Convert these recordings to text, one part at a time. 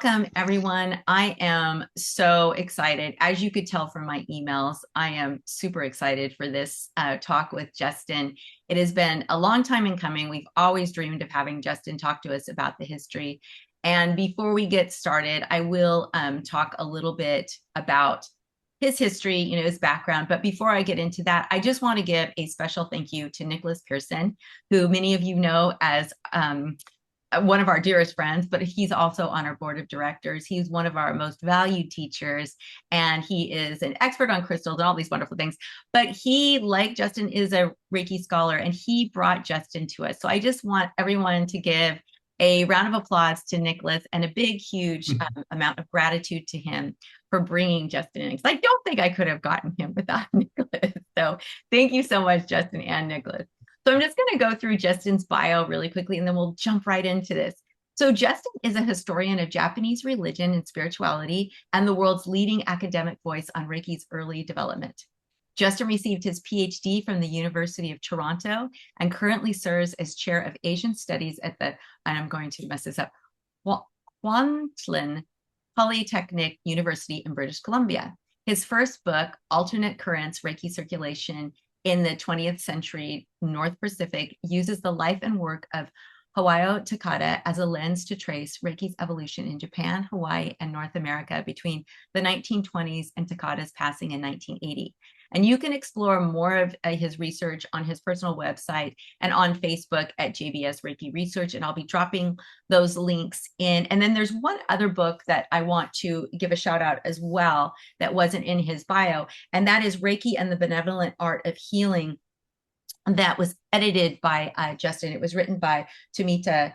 Welcome, everyone. I am so excited. As you could tell from my emails, I am super excited for this talk with Justin. It has been a long time in coming. We've always dreamed of having Justin talk to us about the history. And before we get started, I will talk a little bit about his history, his background. But before I get into that, I just want to give a special thank you to Nicholas Pearson, who many of you know as one of our dearest friends, but he's also on our board of directors. He's one of our most valued teachers, and he is an expert on crystals and all these wonderful things. But he, like Justin, is a Reiki scholar, and he brought Justin to us. So I just want everyone to give a round of applause to Nicholas and a big, huge amount of gratitude to him for bringing Justin in. Because I don't think I could have gotten him without Nicholas. So thank you so much, Justin and Nicholas. So I'm just going to go through Justin's bio really quickly, and then we'll jump right into this. So Justin is a historian of Japanese religion and spirituality and the world's leading academic voice on Reiki's early development. Justin received his PhD from the University of Toronto and currently serves as chair of Asian Studies at the, and I'm going to mess this up, Kwantlen Polytechnic University in British Columbia. His first book, Alternate Currents, Reiki Circulation in the 20th century North Pacific, uses the life and work of Hayao Takata as a lens to trace Reiki's evolution in Japan, Hawaii, and North America between the 1920s and Takata's passing in 1980. And you can explore more of his research on his personal website and on Facebook at JBS Reiki Research. And I'll be dropping those links in. And then there's one other book that I want to give a shout out as well that wasn't in his bio, and that is Reiki and the Benevolent Art of Healing, that was edited by Justin. It was written by Tomita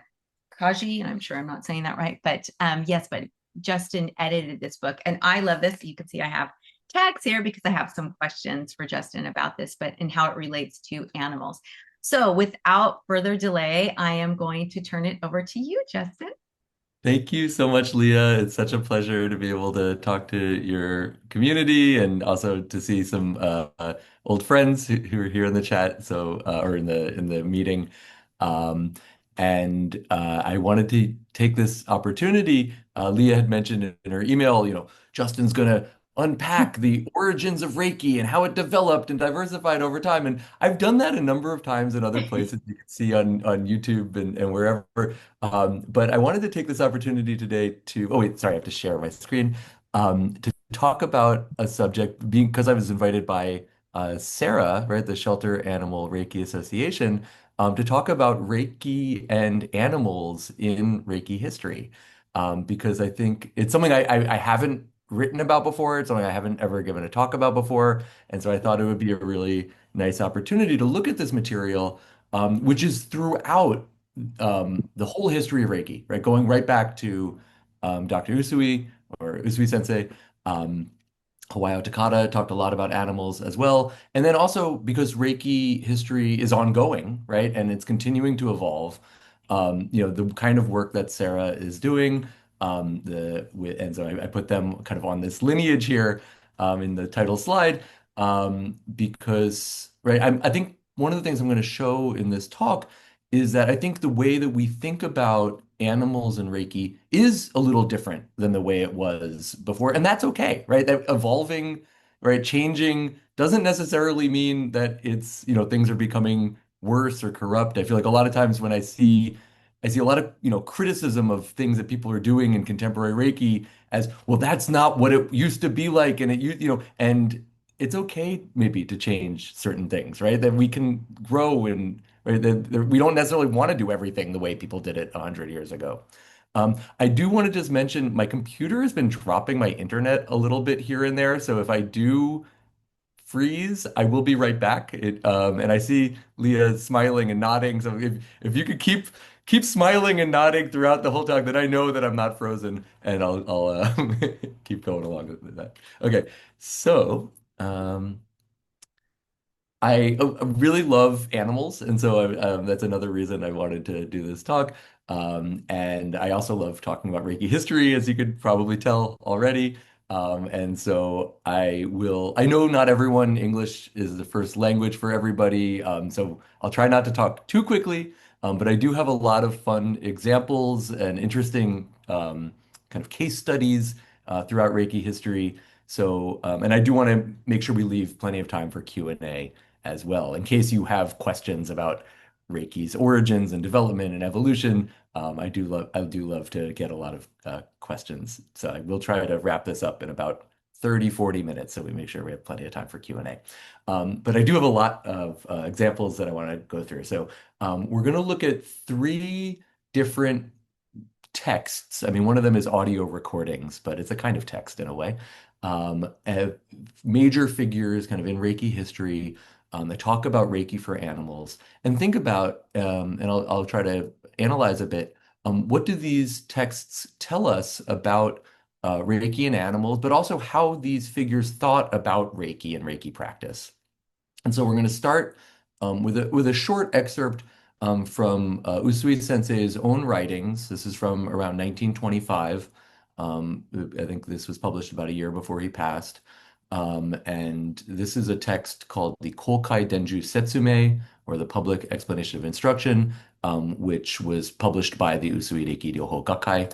Kaji, and I'm sure I'm not saying that right, but yes, but Justin edited this book, and I love this. You can see I have tags here because I have some questions for Justin about this, but and how it relates to animals. So without further delay, I am going to turn it over to you, Justin. Thank you so much, Leah. It's such a pleasure to be able to talk to your community and also to see some old friends who are here in the chat, or in the meeting. Um, I wanted to take this opportunity. Leah had mentioned in her email, Justin's gonna unpack the origins of Reiki and how it developed and diversified over time. And I've done that a number of times in other places you can see on YouTube and wherever. But I wanted to take this opportunity today oh wait, sorry, I have to share my screen, to talk about a subject because I was invited by SARA, right, the Shelter Animal Reiki Association, to talk about Reiki and animals in Reiki history. Because I think it's something I haven't written about before. It's something I haven't ever given a talk about before. And so I thought it would be a really nice opportunity to look at this material, which is throughout the whole history of Reiki, right? Going right back to Dr. Usui or Usui Sensei. Hayao Takata talked a lot about animals as well. And then also because Reiki history is ongoing, right? And it's continuing to evolve. The kind of work that Sarah is doing, and so I put them kind of on this lineage here, in the title slide, because, right, I think one of the things I'm going to show in this talk is that I think the way that we think about animals and Reiki is a little different than the way it was before. And that's okay, right? That evolving, right, changing doesn't necessarily mean that things are becoming worse or corrupt. I feel like a lot of times when I see a lot of, criticism of things that people are doing in contemporary Reiki as, well, that's not what it used to be like. And and it's okay maybe to change certain things, right? That we can grow and right, we don't necessarily want to do everything the way people did it 100 years ago. I do want to just mention my computer has been dropping my internet a little bit here and there. So if I do freeze, I will be right back. And I see Leah smiling and nodding. So if you could keep smiling and nodding throughout the whole talk, then I know that I'm not frozen, and I'll keep going along with that. Okay, so. I really love animals, and so that's another reason I wanted to do this talk. And I also love talking about Reiki history, as you could probably tell already. And so I know not everyone, English is the first language for everybody, so I'll try not to talk too quickly, but I do have a lot of fun examples and interesting kind of case studies throughout Reiki history. So, and I do want to make sure we leave plenty of time for Q&A as well, in case you have questions about Reiki's origins and development and evolution. I do love to get a lot of questions. So I will try to wrap this up in about 30, 40 minutes so we make sure we have plenty of time for Q&A. But I do have a lot of examples that I want to go through. So we're going to look at three different texts. I mean, one of them is audio recordings, but it's a kind of text in a way. Uh, Major figures kind of in Reiki history that talk about Reiki for animals. And think about, and I'll try to analyze a bit, what do these texts tell us about Reiki and animals, but also how these figures thought about Reiki and Reiki practice. And so we're going to start with a short excerpt from Usui Sensei's own writings. This is from around 1925. I think this was published about a year before he passed. And this is a text called the Kokai Denju Setsume, or the Public Explanation of Instruction, which was published by the Usui Reiki Ryoho Gakkai.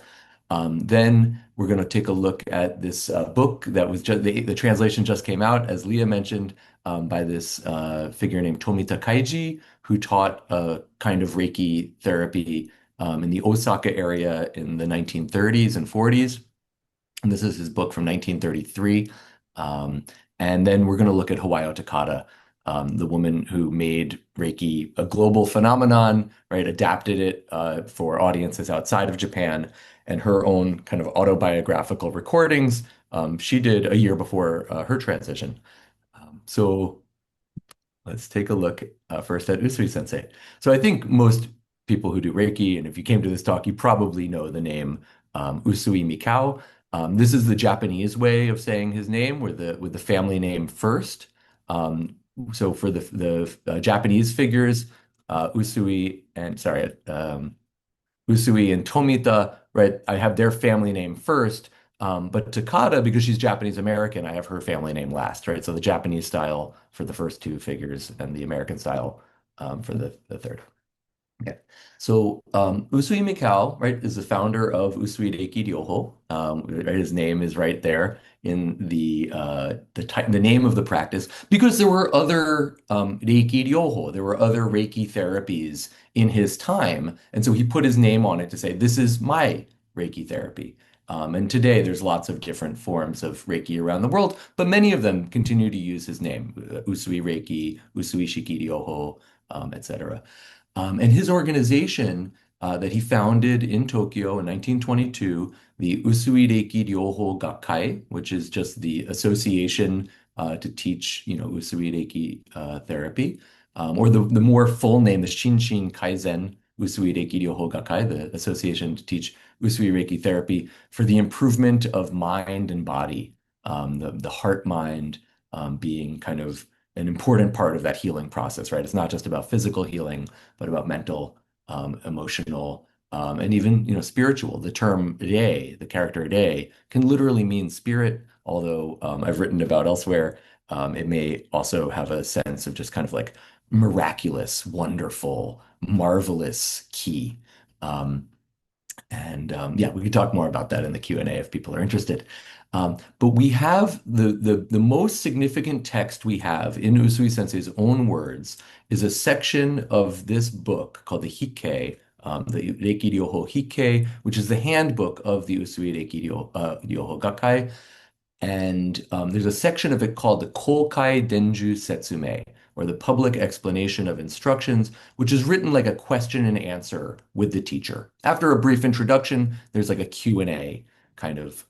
Then we're going to take a look at this book that was just the translation just came out, as Leah mentioned, by this figure named Tomita Kaiji, who taught a kind of Reiki therapy in the Osaka area in the 1930s and 40s. And this is his book from 1933. And then we're going to look at Hawayo Takata, the woman who made Reiki a global phenomenon, right? Adapted it for audiences outside of Japan, and her own kind of autobiographical recordings she did a year before her transition. So let's take a look first at Usui Sensei. So I think most people who do Reiki, and if you came to this talk, you probably know the name Usui Mikao. This is the Japanese way of saying his name, with the family name first. So for the Japanese figures, Usui and sorry, Usui and Tomita, right? I have their family name first. But Takata, because she's Japanese American, I have her family name last, right? So the Japanese style for the first two figures and the American style for the third. Okay. So Usui Mikao, right, is the founder of Usui Reiki Ryoho. Right, his name is right there in the name of the practice, because there were other Reiki Ryoho, there were other Reiki therapies in his time, and so he put his name on it to say, this is my Reiki therapy. And today there's lots of different forms of Reiki around the world, but many of them continue to use his name, Usui Reiki, Usui Shiki Ryoho, etc. And his organization that he founded in Tokyo in 1922, the Usui Reiki Ryoho Gakkai, which is just the association to teach, Usui Reiki therapy, or the more full name, the Shinshin Kaizen Usui Reiki Ryoho Gakkai, the association to teach Usui Reiki therapy for the improvement of mind and body, the heart mind being kind of an important part of that healing process, right? It's not just about physical healing, but about mental, emotional, and even spiritual. The term Rei, the character Rei, can literally mean spirit, although I've written about elsewhere, it may also have a sense of just kind of like miraculous, wonderful, marvelous key. And yeah, we could talk more about that in the Q&A if people are interested. But we have the most significant text we have in Usui Sensei's own words is a section of this book called the Hikkei, the Reiki Ryoho Hikkei, which is the handbook of the Usui Reiki Ryoho Gakkai. And there's a section of it called the Kokai Denju Setsume, or the Public Explanation of Instructions, which is written like a question and answer with the teacher. After a brief introduction, there's like a Q&A kind of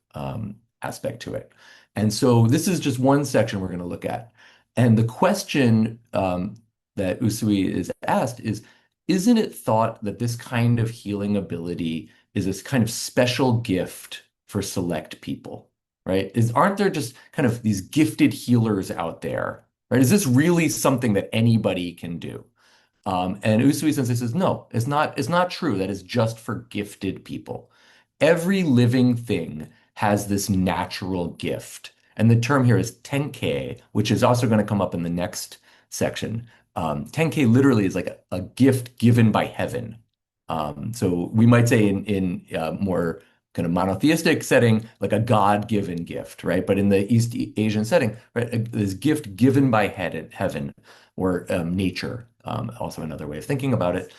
aspect to it. And so this is just one section we're going to look at. And the question that Usui is asked is, isn't it thought that this kind of healing ability is this kind of special gift for select people? Right? Aren't there just kind of these gifted healers out there? Right? Is this really something that anybody can do? And Usui Sensei says, no, it's not true. That is just for gifted people. Every living thing has this natural gift. And the term here is tenkei, which is also going to come up in the next section. Tenkei literally is like a gift given by heaven. So we might say in more kind of monotheistic setting, like a God-given gift, right? But in the East Asian setting, right, this gift given by heaven or nature, also another way of thinking about it,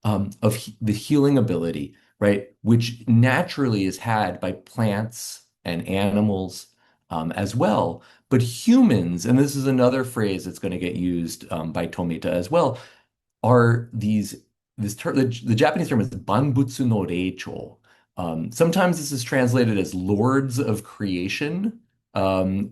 of the healing ability, right, which naturally is had by plants and animals as well. But humans, and this is another phrase that's going to get used by Tomita as well, are this term, the Japanese term is Banbutsu no Reicho. Sometimes this is translated as Lords of Creation,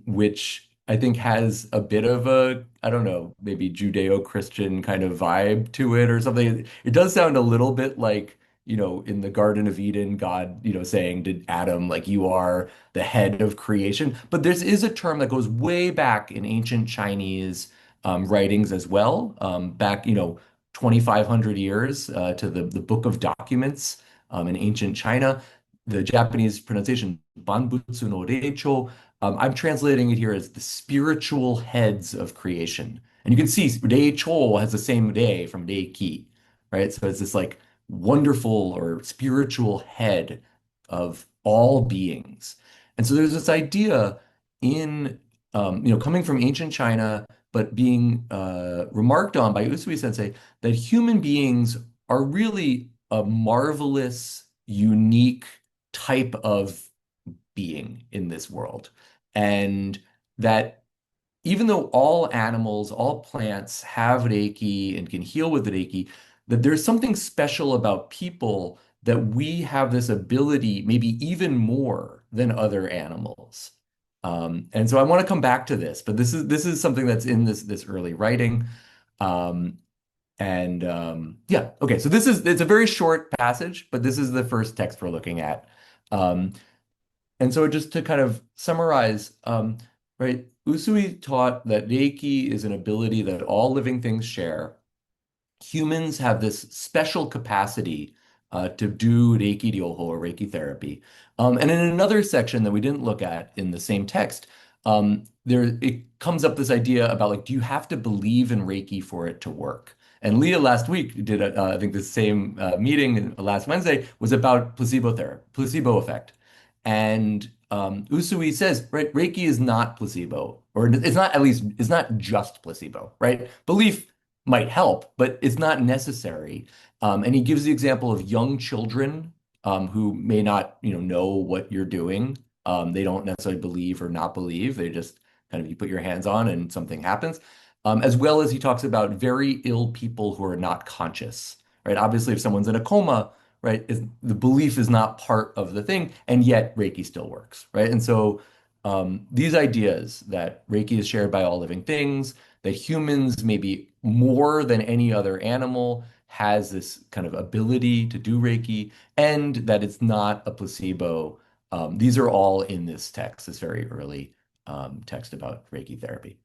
which I think has a bit of a, I don't know, maybe Judeo-Christian kind of vibe to it or something. It does sound a little bit like, in the Garden of Eden, God, saying to Adam, like, you are the head of creation. But this is a term that goes way back in ancient Chinese writings as well, back, 2,500 years to the Book of Documents in ancient China. The Japanese pronunciation, Banbutsu no Reicho. I'm translating it here as the spiritual heads of creation. And you can see Reicho has the same Rei from Reiki, right? So it's this like wonderful or spiritual head of all beings. And so there's this idea in, coming from ancient China, but being remarked on by Usui Sensei that human beings are really a marvelous, unique type of being in this world. And that even though all animals, all plants have Reiki and can heal with Reiki, that there's something special about people that we have this ability, maybe even more than other animals. And so I want to come back to this, but this is something that's in this early writing. Um, yeah, okay. So it's a very short passage, but this is the first text we're looking at. Um, and so just to kind of summarize, right, Usui taught that Reiki is an ability that all living things share. Humans have this special capacity to do Reiki Ryoho or Reiki therapy. And in another section that we didn't look at in the same text, there it comes up this idea about like, do you have to believe in Reiki for it to work? And Leah last week did, I think, the same meeting last Wednesday was about placebo therapy, placebo effect. And Usui says, right, Reiki is not placebo, or it's not at least, it's not just placebo, right? Belief might help, but it's not necessary. And he gives the example of young children who may not, know what you're doing. They don't necessarily believe or not believe. They just kind of you put your hands on and something happens. As well as he talks about very ill people who are not conscious, right? Obviously, if someone's in a coma, right, the belief is not part of the thing, and yet Reiki still works, right? And so these ideas that Reiki is shared by all living things, that humans, maybe more than any other animal, has this kind of ability to do Reiki, and that it's not a placebo. These are all in this text, this very early text about Reiki therapy.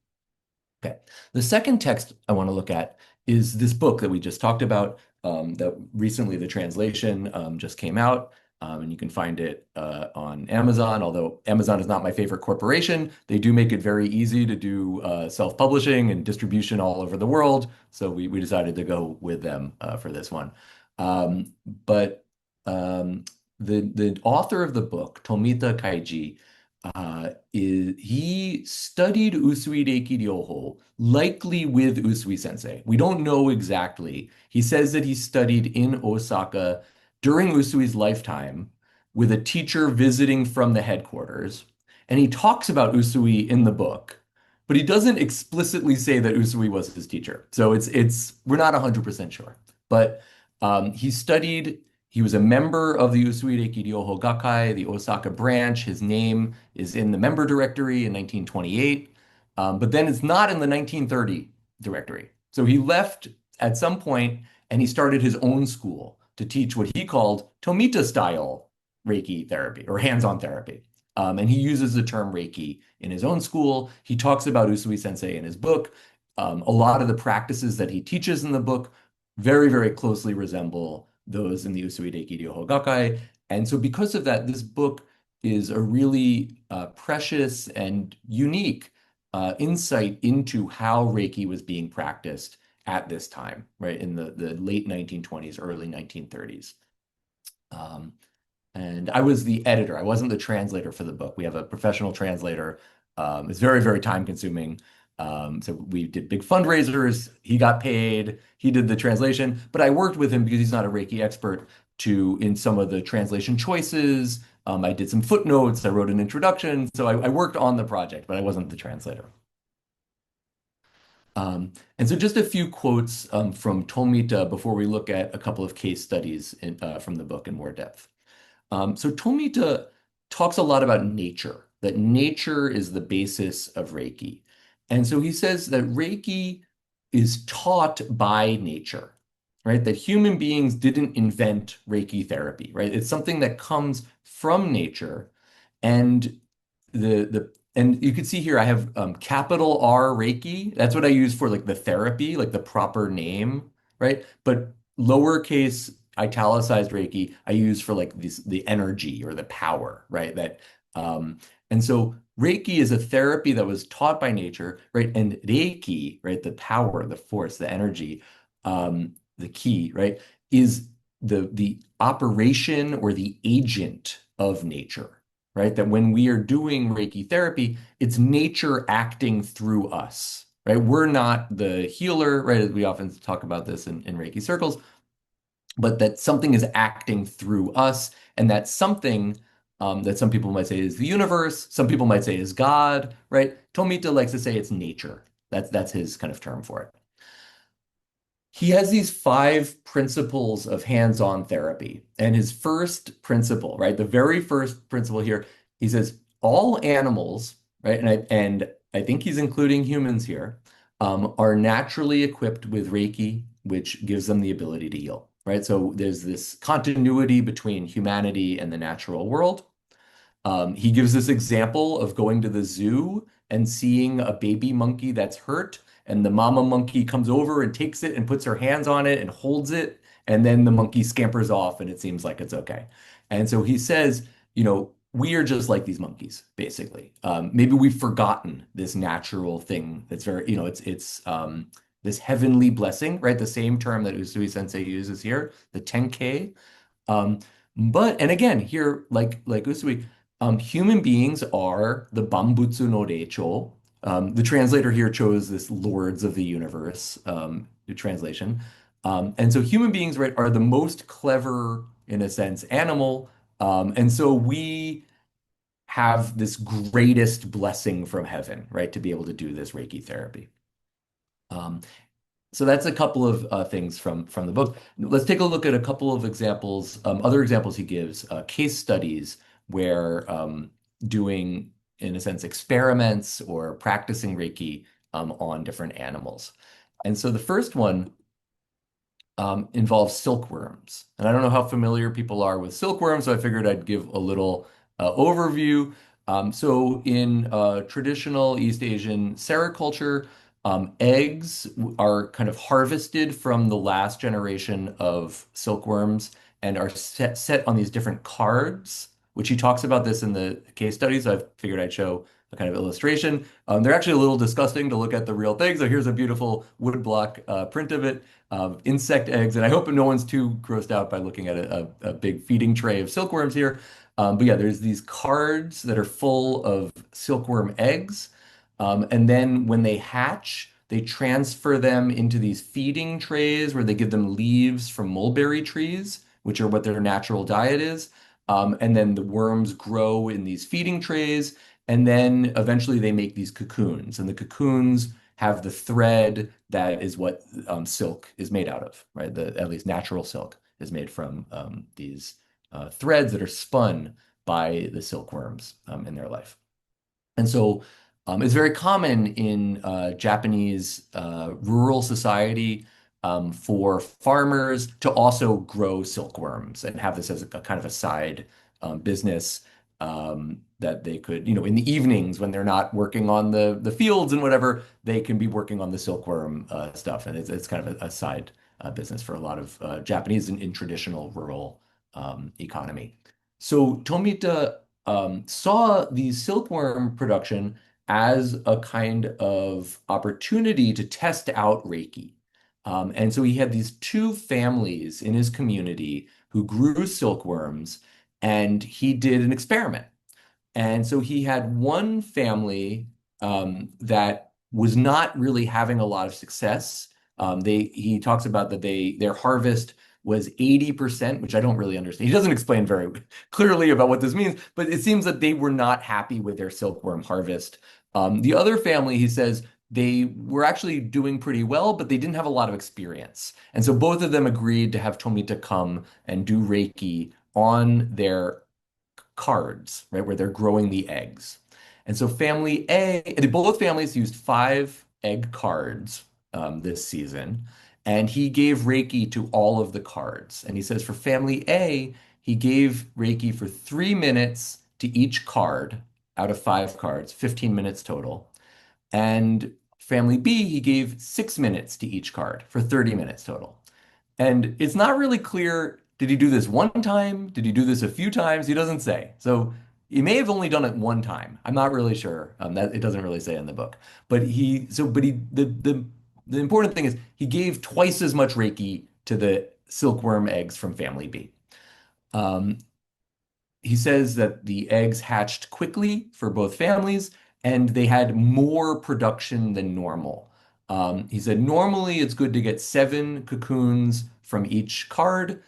Okay. The second text I want to look at is this book that we just talked about, that recently the translation just came out. And you can find it on Amazon, although Amazon is not my favorite corporation. They do make it very easy to do self-publishing and distribution all over the world. So we decided to go with them for this one. But the author of the book, Tomita Kaiji, he studied Usui Reiki Ryoho, likely with Usui Sensei. We don't know exactly. He says that he studied in Osaka during Usui's lifetime with a teacher visiting from the headquarters. And he talks about Usui in the book, but he doesn't explicitly say that Usui was his teacher. So it's we're not 100% sure. But he studied he was a member of the Usui Reiki Ryoho Gakkai, the Osaka branch. His name is in the member directory in 1928, but then it's not in the 1930 directory. So he left at some point and he started his own school to teach what he called Tomita style Reiki therapy or hands-on therapy. And he uses the term Reiki in his own school. He talks about Usui Sensei in his book. A lot of the practices that he teaches in the book very, very closely resemble those in the Usui Reiki Ryoho Gakkai. And so because of that, this book is a really precious and unique insight into how Reiki was being practiced at this time, right, in the late 1920s, early 1930s. And and I was the editor. I wasn't the translator for the book. We have a professional translator. It's very, very time consuming. So we did big fundraisers. He got paid. He did the translation, but I worked with him because he's not a Reiki expert to in some of the translation choices. I did some footnotes. I wrote an introduction. So I worked on the project, but I wasn't the translator. And so just a few quotes from Tomita before we look at a couple of case studies from the book in more depth. So Tomita talks a lot about nature, that nature is the basis of Reiki. And so he says that Reiki is taught by nature, right? That human beings didn't invent Reiki therapy, right? It's something that comes from nature. And and you can see here I have capital R Reiki. That's what I use for like the therapy, like the proper name, right? But lowercase italicized Reiki I use for like the energy or the power, right? And so Reiki is a therapy that was taught by nature, right? And Reiki, right, the power, the force, the energy, the key, right, is the operation or the agent of nature, right? That when we are doing Reiki therapy, it's nature acting through us, right? We're not the healer, right? We often talk about this in Reiki circles, but that something is acting through us, and that something that some people might say is the universe, some people might say is God, right? Tomita likes to say it's nature. That's his kind of term for it. He has these five principles of hands-on therapy. And his first principle, right, the very first principle here, he says all animals, right, and I think he's including humans here, are naturally equipped with Reiki, which gives them the ability to heal, right? So there's this continuity between humanity and the natural world. He gives this example of going to the zoo and seeing a baby monkey that's hurt, and the mama monkey comes over and takes it and puts her hands on it and holds it, and then the monkey scampers off and it seems like it's okay. And so he says, we are just like these monkeys, basically. Maybe we've forgotten this natural thing that's very, it's this heavenly blessing, right? The same term that Usui Sensei uses here, the Tenkei. Um, and again, here, like Usui, human beings are the Bambutsu no Reicho. The translator here chose this Lords of the Universe translation. And so human beings, right, are the most clever, in a sense, animal. And so we have this greatest blessing from heaven, right, to be able to do this Reiki therapy. Um, so that's a couple of things from the book. Let's take a look at a couple of examples, other examples he gives, case studies where doing, in a sense, experiments or practicing Reiki on different animals. And so the first one involves silkworms. And I don't know how familiar people are with silkworms, so I figured I'd give a little overview. So in traditional East Asian SARA culture, eggs are kind of harvested from the last generation of silkworms and are set on these different cards, which he talks about this in the case study. So I figured I'd show a kind of illustration. They're actually a little disgusting to look at the real thing. So here's a beautiful woodblock print of it, insect eggs. And I hope no one's too grossed out by looking at a big feeding tray of silkworms here. But yeah, there's these cards that are full of silkworm eggs. And then when they hatch, they transfer them into these feeding trays where they give them leaves from mulberry trees, which are what their natural diet is. And then the worms grow in these feeding trays. And then eventually they make these cocoons. And the cocoons have the thread that is what silk is made out of, right? At least natural silk is made from these threads that are spun by the silkworms in their life. And so it's very common in Japanese rural society for farmers to also grow silkworms and have this as a kind of a side business that they could, in the evenings when they're not working on the fields and whatever, they can be working on the silkworm stuff. And it's kind of a side business for a lot of Japanese in traditional rural economy. So Tomita saw the silkworm production as a kind of opportunity to test out Reiki. And so he had these two families in his community who grew silkworms, and he did an experiment. And so he had one family that was not really having a lot of success. He talks about that their harvest was 80%, which I don't really understand. He doesn't explain very clearly about what this means, but it seems that they were not happy with their silkworm harvest. The other family, he says, they were actually doing pretty well, but they didn't have a lot of experience. And so both of them agreed to have Tomita come and do Reiki on their cards, right, where they're growing the eggs. And so family A, both families used 5 egg cards this season, and he gave Reiki to all of the cards. And he says for family A, he gave Reiki for 3 minutes to each card out of 5 cards, 15 minutes total. And family B, he gave 6 minutes to each card for 30 minutes total. And it's not really clear, did he do this one time? Did he do this a few times? He doesn't say. So he may have only done it one time. I'm not really sure. That it doesn't really say in the book. The important thing is he gave twice as much Reiki to the silkworm eggs from family B. Um, he says that the eggs hatched quickly for both families and they had more production than normal. He said normally it's good to get 7 cocoons from each card.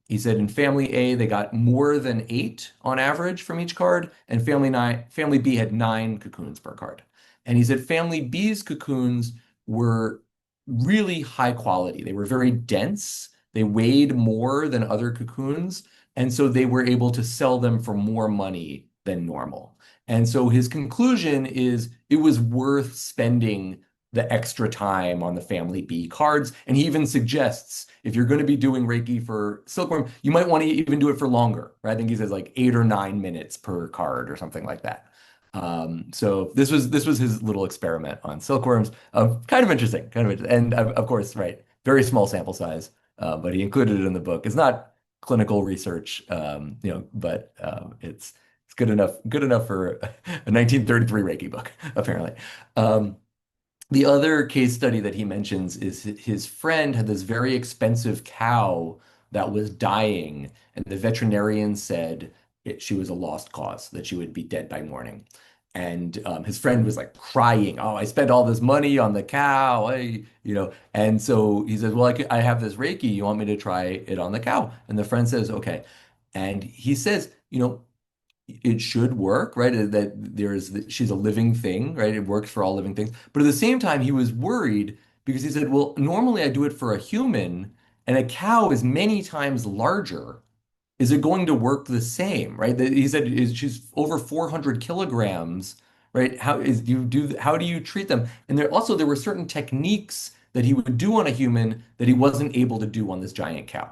He said in family A, they got more than 8 on average from each card, and family B had 9 cocoons per card. And he said family B's cocoons were really high quality. They were very dense. They weighed more than other cocoons, and so they were able to sell them for more money than normal. And so his conclusion is it was worth spending the extra time on the family B cards. And he even suggests if you're going to be doing Reiki for Silkworm, you might want to even do it for longer, right? I think he says like 8 or 9 minutes per card or something like that. So this was his little experiment on silkworms. Kind of interesting, and of course, right, very small sample size, but he included it in the book. It's not clinical research, but it's good enough for a 1933 Reiki book, apparently. Um, the other case study that he mentions is his friend had this very expensive cow that was dying, and the veterinarian said she was a lost cause, that she would be dead by morning. And his friend was like crying, "Oh, I spent all this money on the cow, And so he says, "Well, I have this Reiki. You want me to try it on the cow?" And the friend says, "Okay." And he says, it should work, right? She's a living thing, right? It works for all living things. But at the same time, he was worried because he said, well, normally I do it for a human and a cow is many times larger. Is it going to work the same, right? He said she's over 400 kilograms, right? How do you treat them? And there were certain techniques that he would do on a human that he wasn't able to do on this giant cow.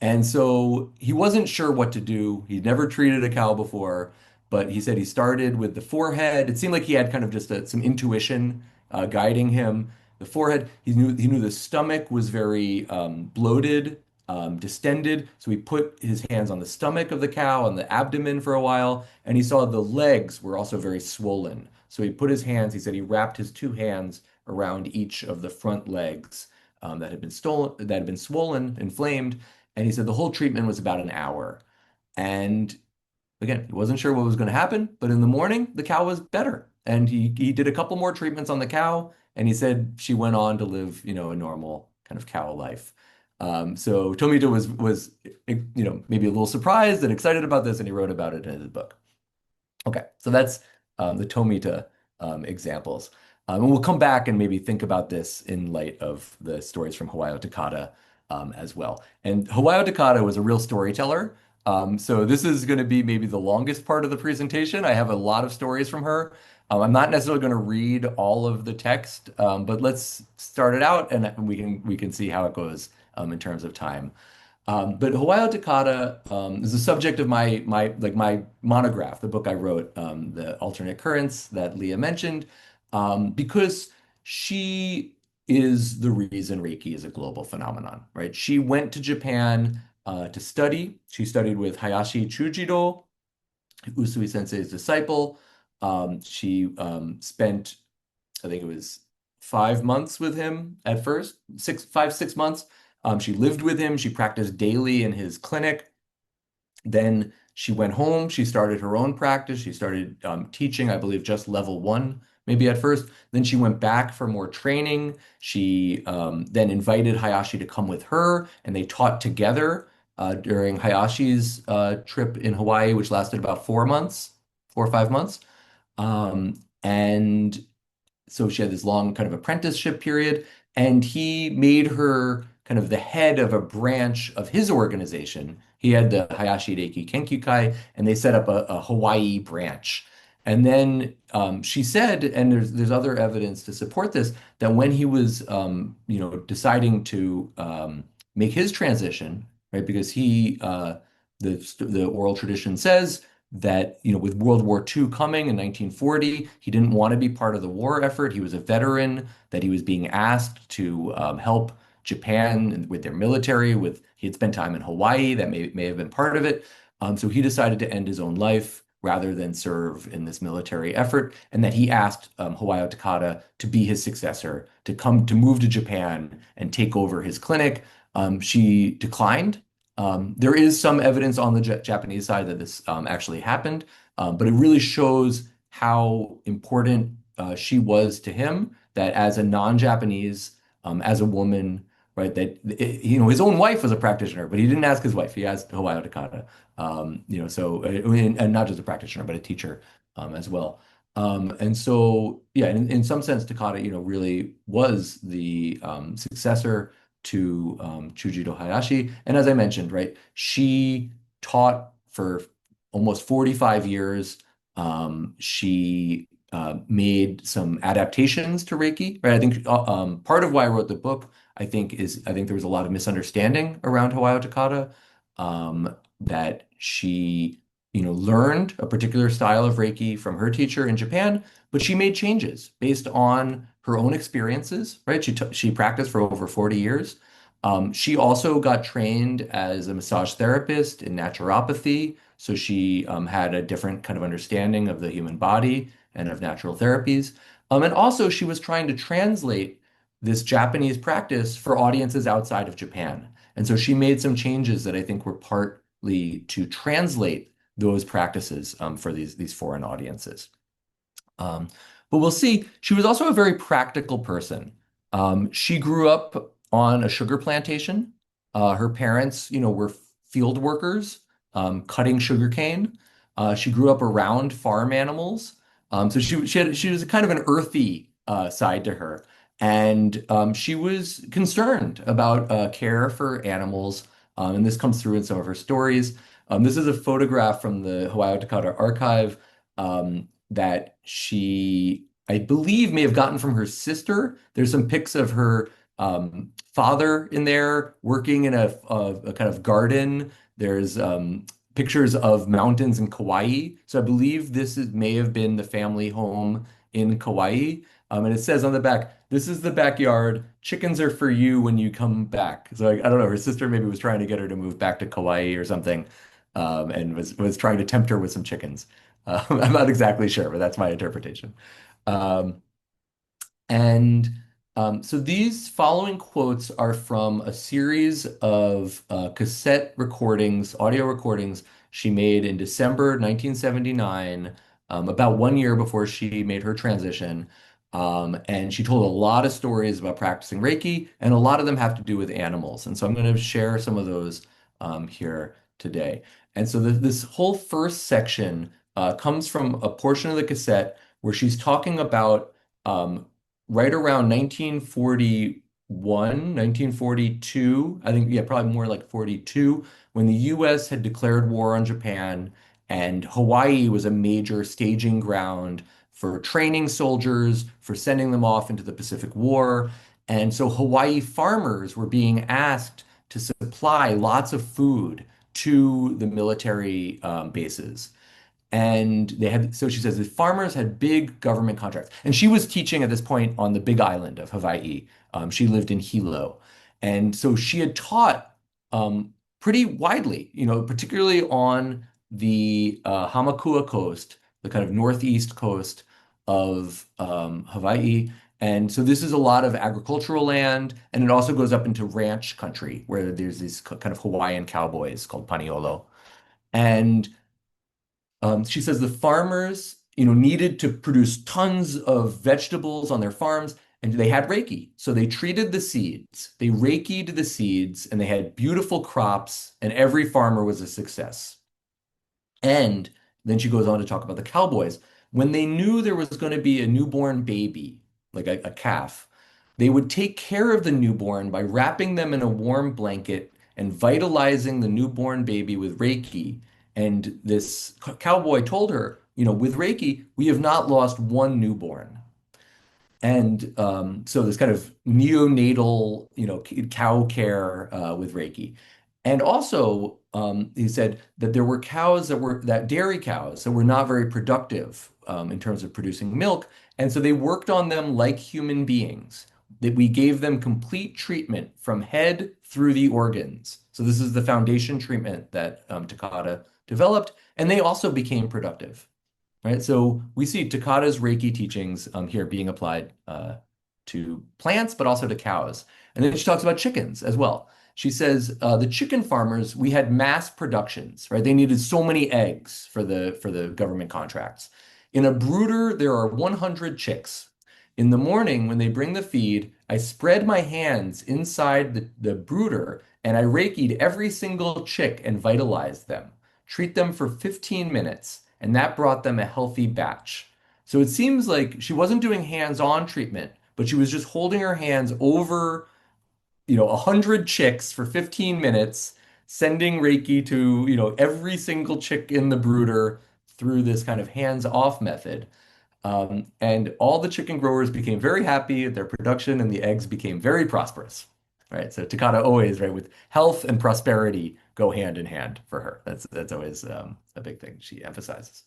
And so he wasn't sure what to do. He'd never treated a cow before, but he said he started with the forehead. It seemed like he had kind of just some intuition guiding him. The forehead, he knew the stomach was very bloated, distended. So he put his hands on the stomach of the cow, on the abdomen for a while, and he saw the legs were also very swollen. So he put his hands, he said he wrapped his 2 hands around each of the front legs that had been swollen, inflamed, and he said the whole treatment was about an hour. And again, he wasn't sure what was going to happen, but in the morning, the cow was better. And he did a couple more treatments on the cow, and he said she went on to live, a normal kind of cow life. So Tomita was maybe a little surprised and excited about this, and he wrote about it in his book. Okay, so that's the Tomita examples. And we'll come back and maybe think about this in light of the stories from Hawayo Takata as well. And Hawayo Takata was a real storyteller. So this is going to be maybe the longest part of the presentation. I have a lot of stories from her. I'm not necessarily going to read all of the text, but let's start it out and we can see how it goes in terms of time. But Hawayo Takata is the subject of my monograph, the book I wrote, the alternate currents that Leah mentioned, because she is the reason Reiki is a global phenomenon, right? She went to Japan to study. She studied with Hayashi Chujiro, Usui Sensei's disciple. She spent, I think it was 5 months with him at first, 6 months. She lived with him. She practiced daily in his clinic. Then she went home. She started her own practice. She started teaching, I believe, just level one, maybe at first. Then she went back for more training. She then invited Hayashi to come with her, and they taught together during Hayashi's trip in Hawaii, which lasted about 4 months, 4 or 5 months. And so she had this long kind of apprenticeship period, and he made her kind of the head of a branch of his organization. He had the Hayashi Reiki Kenkyukai, and they set up a Hawaii branch. And then she said, and there's other evidence to support this, that when he was deciding to make his transition, right, because the oral tradition says that, with World War II coming in 1940, he didn't want to be part of the war effort. He was a veteran, that he was being asked to help Japan with their military. He had spent time in Hawaii, that may have been part of it. So he decided to end his own life rather than serve in this military effort, and that he asked Hawayo Takata to be his successor, to move to Japan and take over his clinic. She declined. There is some evidence on the Japanese side that this actually happened, but it really shows how important she was to him, that as a non-Japanese, as a woman, right, his own wife was a practitioner, but he didn't ask his wife. He asked Hawayo Takata, and not just a practitioner, but a teacher as well. And so, yeah, in some sense, Takata, really was the successor to Chujiro Hayashi. And as I mentioned, right, she taught for almost 45 years. She made some adaptations to Reiki, right? I think part of why I wrote the book, I think there was a lot of misunderstanding around Hawayo Takata, that she, learned a particular style of Reiki from her teacher in Japan, but she made changes based on her own experiences, right? She practiced for over 40 years. She also got trained as a massage therapist in naturopathy, so she had a different kind of understanding of the human body and of natural therapies. And also, she was trying to translate this Japanese practice for audiences outside of Japan. And so she made some changes that I think were partly to translate those practices for these foreign audiences. Um, but we'll see. She was also a very practical person. She grew up on a sugar plantation. Her parents, were field workers, cutting sugarcane. She grew up around farm animals. So she was kind of an earthy side to her. And she was concerned about care for animals. And this comes through in some of her stories. This is a photograph from the Hawaii Takata archive that she, I believe, may have gotten from her sister. There's some pics of her father in there working in a kind of garden. There's pictures of mountains in Kauai. So I believe may have been the family home in Kauai. And it says on the back, "This is the backyard. Chickens are for you when you come back." So I don't know. Her sister maybe was trying to get her to move back to Kauai or something, and was trying to tempt her with some chickens. I'm not exactly sure, but that's my interpretation. Um, and so these following quotes are from a series of cassette recordings, audio recordings she made in December 1979, about 1 year before she made her transition. And she told a lot of stories about practicing Reiki, and a lot of them have to do with animals. And so I'm going to share some of those here today. And so this whole first section comes from a portion of the cassette where she's talking about right around 1941, 1942, I think, yeah, probably more like 42, when the US had declared war on Japan, and Hawaii was a major staging ground for training soldiers, for sending them off into the Pacific War. And so Hawaii farmers were being asked to supply lots of food to the military bases. And so she says the farmers had big government contracts. And she was teaching at this point on the Big Island of Hawaii. She lived in Hilo. And so she had taught pretty widely, particularly on the Hamakua coast, the kind of northeast coast of Hawaii. And so this is a lot of agricultural land, and it also goes up into ranch country where there's these kind of Hawaiian cowboys called Paniolo. And she says the farmers, needed to produce tons of vegetables on their farms, and they had Reiki. So they treated the seeds, they Reiki'd the seeds, and they had beautiful crops, and every farmer was a success. And then she goes on to talk about the cowboys. When they knew there was going to be a newborn baby, like a calf, they would take care of the newborn by wrapping them in a warm blanket and vitalizing the newborn baby with Reiki. And this cowboy told her, with Reiki, we have not lost one newborn. And so this kind of neonatal, cow care with Reiki. And also, he said that there were cows that dairy cows that were not very productive in terms of producing milk. And so they worked on them like human beings, that we gave them complete treatment from head through the organs. So this is the foundation treatment that Takata developed. And they also became productive. Right? So we see Takata's Reiki teachings here being applied to plants, but also to cows. And then she talks about chickens as well. She says the chicken farmers, we had mass productions, right? They needed so many eggs for the government contracts. In a brooder, there are 100 chicks. In the morning, when they bring the feed, I spread my hands inside the brooder and I Reiki'd every single chick and vitalized them. Treat them for 15 minutes, and that brought them a healthy batch. So it seems like she wasn't doing hands-on treatment, but she was just holding her hands over, 100 chicks for 15 minutes, sending Reiki to, every single chick in the brooder through this kind of hands-off method. And all the chicken growers became very happy, their production and the eggs became very prosperous. Right. So Takata always, right, with health and prosperity go hand in hand for her. That's always a big thing she emphasizes.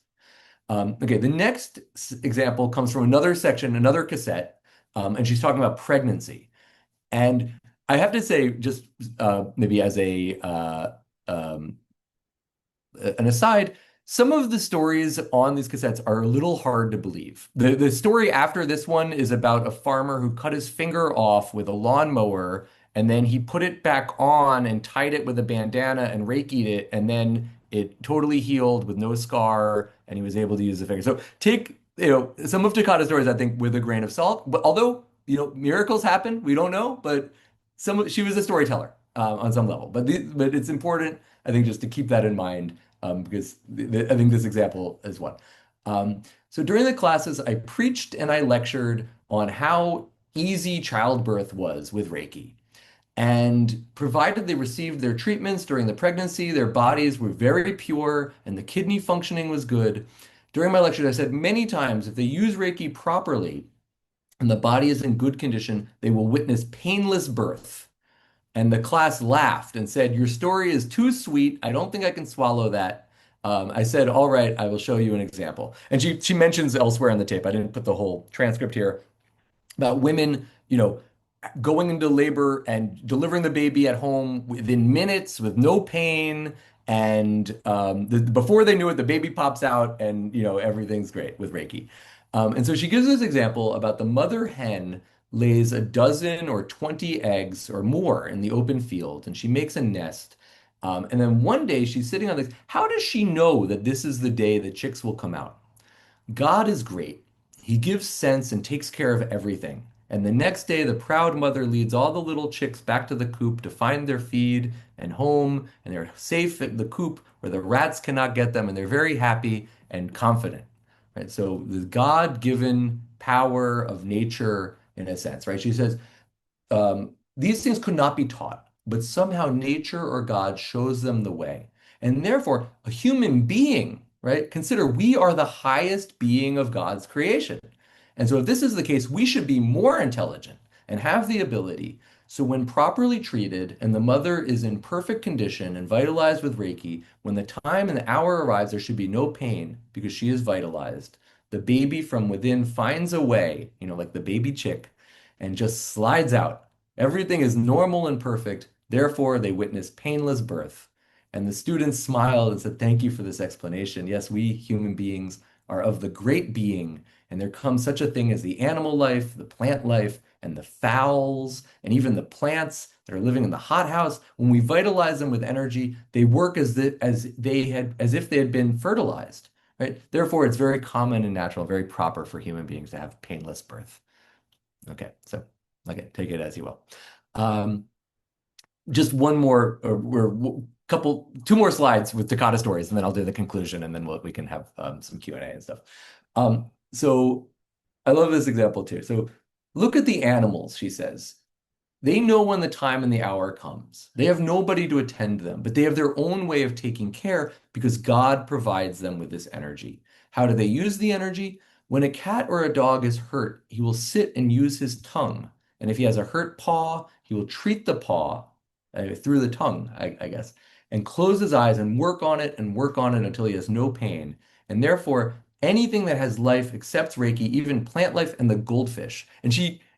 Okay, the next example comes from another section, another cassette, and she's talking about pregnancy. And I have to say, just maybe as um, an aside, some of the stories on these cassettes are a little hard to believe. The story after this one is about a farmer who cut his finger off with a lawnmower, and then he put it back on and tied it with a bandana and Reiki'd it, and then it totally healed with no scar, and he was able to use the finger. So take, some of Takata's stories, I think, with a grain of salt. But although, miracles happen, we don't know, but she was a storyteller on some level. But it's important, I think, just to keep that in mind because I think this example is one. So during the classes, I preached and I lectured on how easy childbirth was with Reiki. And provided they received their treatments during the pregnancy, their bodies were very pure and the kidney functioning was good. During my lectures, I said many times if they use Reiki properly and the body is in good condition, they will witness painless birth. And the class laughed and said, your story is too sweet. I don't think I can swallow that. I said, all right, I will show you an example. And she mentions elsewhere in the tape, I didn't put the whole transcript here, about women, going into labor and delivering the baby at home within minutes with no pain. And before they knew it, the baby pops out and, everything's great with Reiki. And so she gives this example about the mother hen lays a dozen or 20 eggs or more in the open field, and she makes a nest. And then one day she's sitting on this. How does she know that this is the day the chicks will come out? God is great. He gives sense and takes care of everything. And the next day, the proud mother leads all the little chicks back to the coop to find their feed and home, and they're safe at the coop where the rats cannot get them, and they're very happy and confident. Right? So the God-given power of nature, in a sense, right? She says, these things could not be taught, but somehow nature or God shows them the way. And therefore, a human being, right? Consider we are the highest being of God's creation. And so, if this is the case, we should be more intelligent and have the ability. So, when properly treated and the mother is in perfect condition and vitalized with Reiki, when the time and the hour arrives, there should be no pain because she is vitalized. The baby from within finds a way, like the baby chick, and just slides out. Everything is normal and perfect. Therefore, they witness painless birth. And the students smiled and said, thank you for this explanation. Yes, we human beings are of the great being, and there comes such a thing as the animal life, the plant life, and the fowls, and even the plants that are living in the hot house. When we vitalize them with energy, they work as if they had been fertilized, right? Therefore, it's very common and natural, very proper for human beings to have painless birth. Okay, so okay, take it as you will. Um, just one more, two more slides with Takata stories, and then I'll do the conclusion, and then we can have some Q&A and stuff. So I love this example too. So look at the animals, she says. They know when the time and the hour comes. They have nobody to attend them, but they have their own way of taking care because God provides them with this energy. How do they use the energy? When a cat or a dog is hurt, he will sit and use his tongue. And if he has a hurt paw, he will treat the paw through the tongue, I guess, and close his eyes and work on it until he has no pain. And therefore, anything that has life accepts Reiki, even plant life and the goldfish. And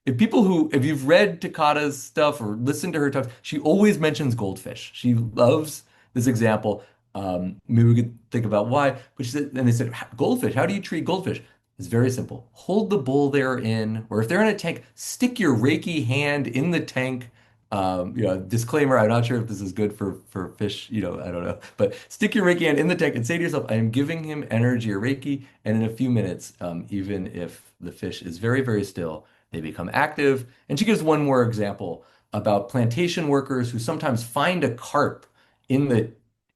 if you've read Takata's stuff or listened to her talk, she always mentions goldfish. She loves this example. Maybe we could think about why. But she said, and they said, goldfish, how do you treat goldfish? It's very simple. Hold the bowl they're in, or if they're in a tank, stick your Reiki hand in the tank. Disclaimer, I'm not sure if this is good for fish, I don't know. But stick your Reiki hand in the tank and say to yourself, I am giving him energy or Reiki. And in a few minutes, even if the fish is very, very still, they become active. And she gives one more example about plantation workers who sometimes find a carp in the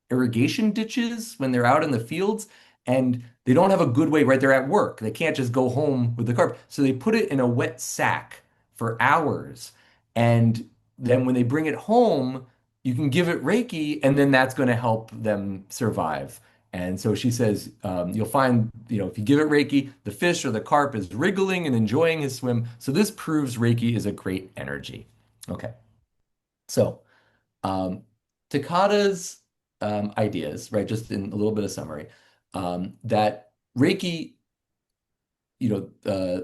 irrigation ditches when they're out in the fields and they don't have a good way, right? They're at work. They can't just go home with the carp. So they put it in a wet sack for hours. And then when they bring it home, you can give it Reiki, and then that's going to help them survive. And so she says, you'll find, if you give it Reiki, the fish or the carp is wriggling and enjoying his swim. So this proves Reiki is a great energy. Okay. So um, Takata's ideas, right, just in a little bit of summary, that Reiki, you know, uh,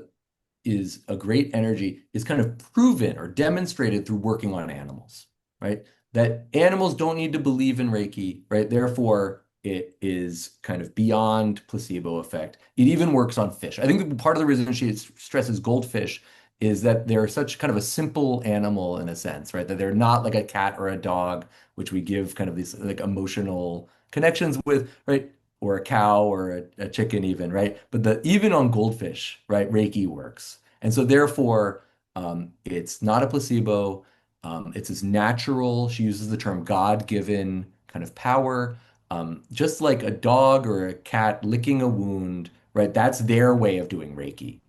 is a great energy is kind of proven or demonstrated through working on animals, right? That animals don't need to believe in Reiki, right? Therefore, it is kind of beyond placebo effect. It even works on fish. I think part of the reason she stresses goldfish is that they're such kind of a simple animal in a sense, right? That they're not like a cat or a dog, which we give kind of these like emotional connections with, right? Or a cow or a chicken even, right? But even on goldfish, right, Reiki works. And so therefore, it's not a placebo. It's as natural. She uses the term God-given kind of power. Just like a dog or a cat licking a wound, right? That's their way of doing Reiki.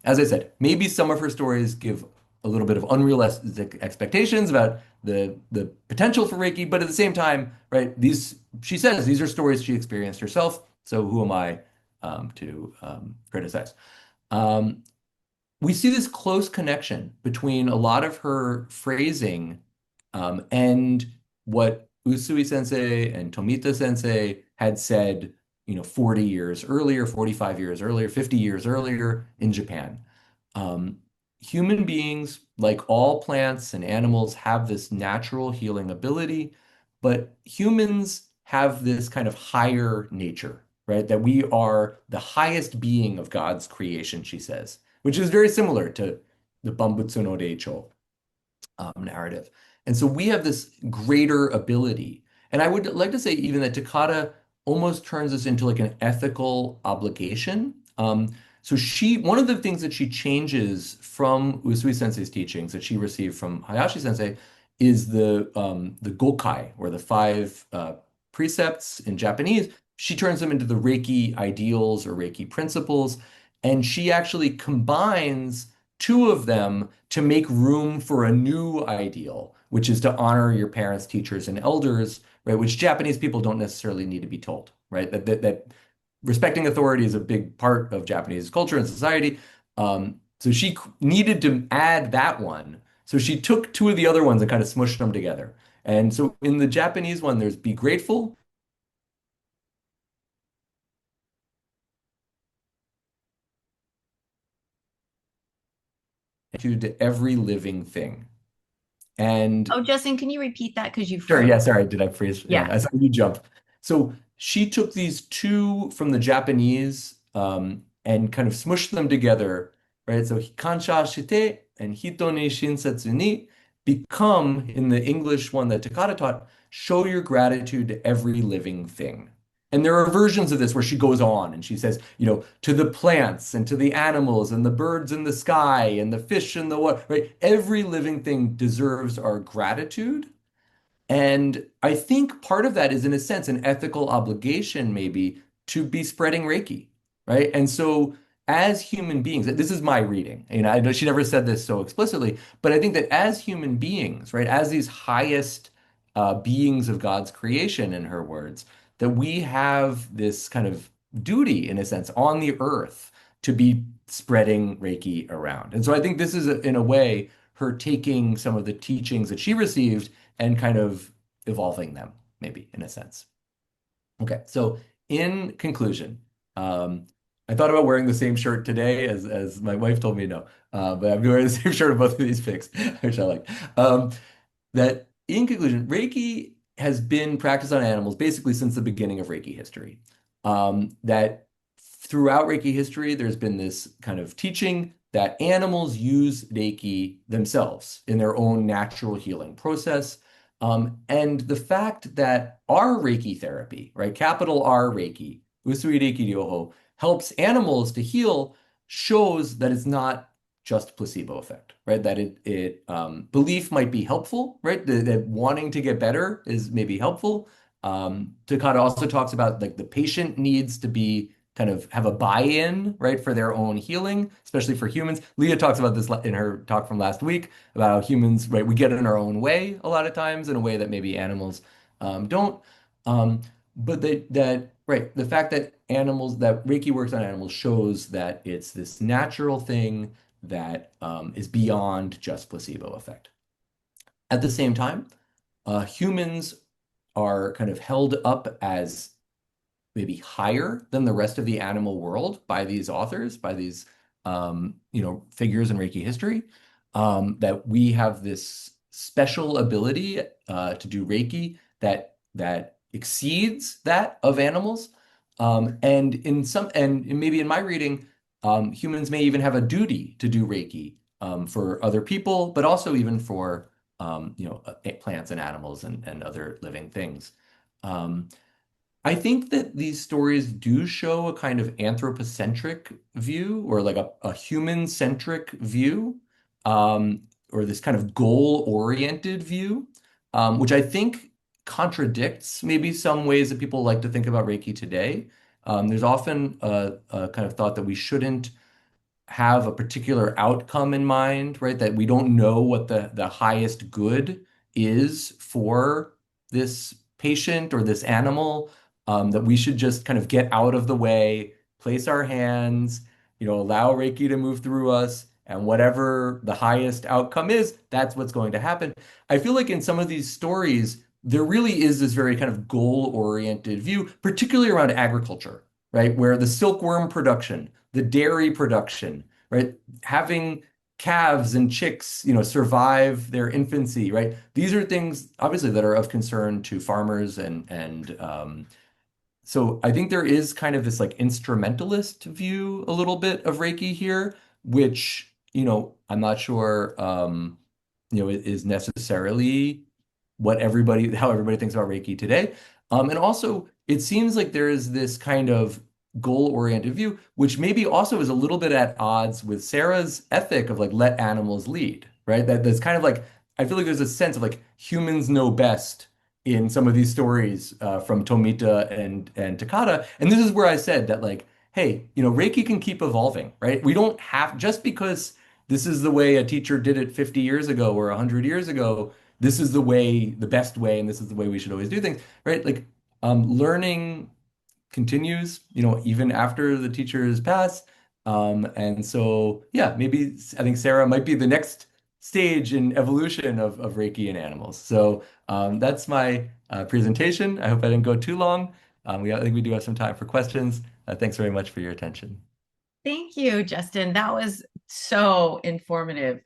As I said, maybe some of her stories give a little bit of unrealistic expectations about the potential for Reiki, but at the same time, right, she says these are stories she experienced herself, so who am I to criticize? Um, we see this close connection between a lot of her phrasing and what Usui sensei and Tomita sensei had said, 40 years earlier, 45 years earlier, 50 years earlier in Japan. Um, Human beings, like all plants and animals, have this natural healing ability, but humans have this kind of higher nature, right? That we are the highest being of God's creation, she says, which is very similar to the Bambutsu no Reicho narrative. And so we have this greater ability. And I would like to say even that Takata almost turns this into like an ethical obligation. One of the things that she changes from Usui Sensei's teachings that she received from Hayashi Sensei is the Gokai, or the five precepts in Japanese. She turns them into the Reiki ideals or Reiki principles, and she actually combines two of them to make room for a new ideal, which is to honor your parents, teachers, and elders, right? Which Japanese people don't necessarily need to be told, right? That respecting authority is a big part of Japanese culture and society. So she needed to add that one. So she took two of the other ones and kind of smushed them together. And so in the Japanese one, there's be grateful to every living thing. And Oh, Justin, can you repeat that? Because you sure. froze. Yeah. Sorry. Did I freeze? Yeah. Yeah. I saw you jump. So she took these two from the Japanese and kind of smushed them together, right? So kansha shite and hito ni shinsetsu ni. become, in the English one that Takata taught, show your gratitude to every living thing. And there are versions of this where she goes on and she says, to the plants and to the animals and the birds in the sky and the fish in the water, right? Every living thing deserves our gratitude. And I think part of that is, in a sense, an ethical obligation, maybe, to be spreading Reiki, right? And so, as human beings, this is my reading. I know she never said this so explicitly, but I think that as human beings, right, as these highest beings of God's creation, in her words, that we have this kind of duty, in a sense, on the earth to be spreading Reiki around. And so, I think this is, in a way, her taking some of the teachings that she received and kind of evolving them, maybe in a sense. Okay, so in conclusion, I thought about wearing the same shirt today as my wife told me no, but I'm wearing the same shirt of both of these pics, which I like. That in conclusion, Reiki has been practiced on animals basically since the beginning of Reiki history. That throughout Reiki history, there's been this kind of teaching that animals use Reiki themselves in their own natural healing process. And the fact that our Reiki therapy, right, capital R Reiki, Usui Reiki Ryoho, helps animals to heal shows that it's not just placebo effect, right? That belief might be helpful, right? That wanting to get better is maybe helpful. Takata also talks about like the patient needs to be kind of have a buy-in, right, for their own healing, especially for humans. Leah talks about this in her talk from last week about how humans, right, we get in our own way a lot of times in a way that maybe animals don't. Um, but right, the fact that that Reiki works on animals shows that it's this natural thing that is beyond just placebo effect. At the same time, humans are kind of held up as maybe higher than the rest of the animal world by these authors, by these figures in Reiki history, that we have this special ability to do Reiki that exceeds that of animals. And maybe in my reading, humans may even have a duty to do Reiki for other people, but also even for plants and animals and other living things. Um, I think that these stories do show a kind of anthropocentric view or like a human-centric view, or this kind of goal-oriented view, which I think contradicts maybe some ways that people like to think about Reiki today. There's often a kind of thought that we shouldn't have a particular outcome in mind, right? That we don't know what the highest good is for this patient or this animal, that we should just kind of get out of the way, place our hands, allow Reiki to move through us, and whatever the highest outcome is, that's what's going to happen. I feel like in some of these stories, there really is this very kind of goal-oriented view, particularly around agriculture, right? Where the silkworm production, the dairy production, right? Having calves and chicks, survive their infancy, right? These are things obviously that are of concern to farmers and so I think there is kind of this like instrumentalist view a little bit of Reiki here, which, I'm not sure is necessarily how everybody thinks about Reiki today. And also it seems like there is this kind of goal-oriented view, which maybe also is a little bit at odds with Sarah's ethic of like let animals lead, right? That's kind of like I feel like there's a sense of like humans know best in some of these stories from Tomita and Takata. And this is where I said that like, hey, Reiki can keep evolving, right? We don't have just because this is the way a teacher did it 50 years ago or 100 years ago, this is the way, the best way, and this is the way we should always do things, right? Like learning continues, even after the teachers pass. And so, yeah, maybe I think Sarah might be the next stage in evolution of Reiki in animals. So that's my presentation. I hope I didn't go too long. I think we do have some time for questions. Thanks very much for your attention. Thank you, Justin. That was so informative.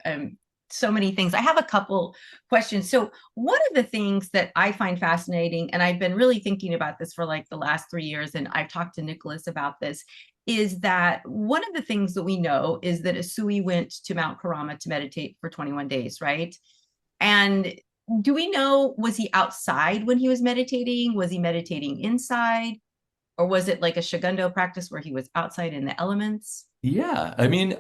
So many things. I have a couple questions. So, one of the things that I find fascinating, and I've been really thinking about this for like the last 3 years, and I've talked to Nicholas about this, is that one of the things that we know is that Usui went to Mount Karama to meditate for 21 days, right? And do we know, was he outside when he was meditating? Was he meditating inside? Or was it like a Shagundo practice where he was outside in the elements? Yeah, I mean,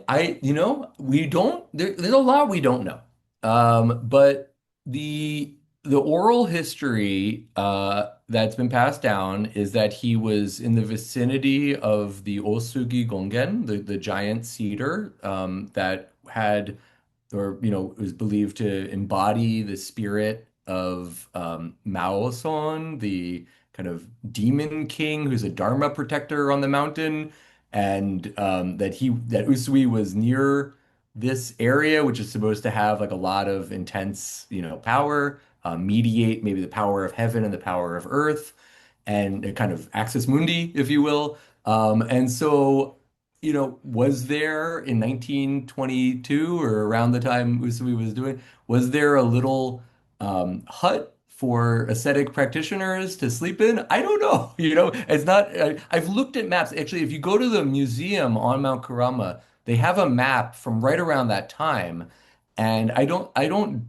we don't, there's a lot we don't know. But the the oral history that's been passed down is that he was in the vicinity of the Osugi Gongen, the giant cedar that had, or was believed to embody the spirit of Mao-son, the kind of demon king who's a Dharma protector on the mountain, and that Usui was near this area, which is supposed to have like a lot of intense, power, mediate maybe the power of heaven and the power of earth, and a kind of axis mundi, if you will. And so, was there in 1922 or around the time Usui was doing, was there a little hut for ascetic practitioners to sleep in? I don't know. It's not, I've looked at maps. Actually, if you go to the museum on Mount Kurama, they have a map from right around that time. And I don't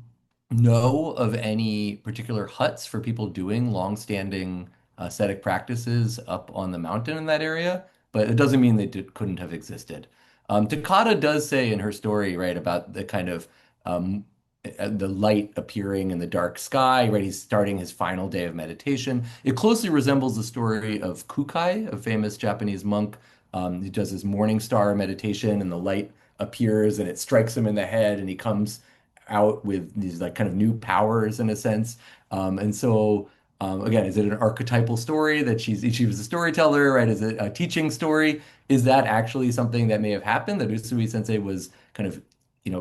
know of any particular huts for people doing long-standing ascetic practices up on the mountain in that area, but it doesn't mean couldn't have existed. Takata does say in her story, right, about the kind of the light appearing in the dark sky, right? He's starting his final day of meditation. It closely resembles the story of Kukai, a famous Japanese monk. He does his morning star meditation, and the light appears and it strikes him in the head, and he comes out with these like kind of new powers in a sense. And so again, is it an archetypal story that she was a storyteller, right? Is it a teaching story? Is that actually something that may have happened that Usui Sensei was kind of,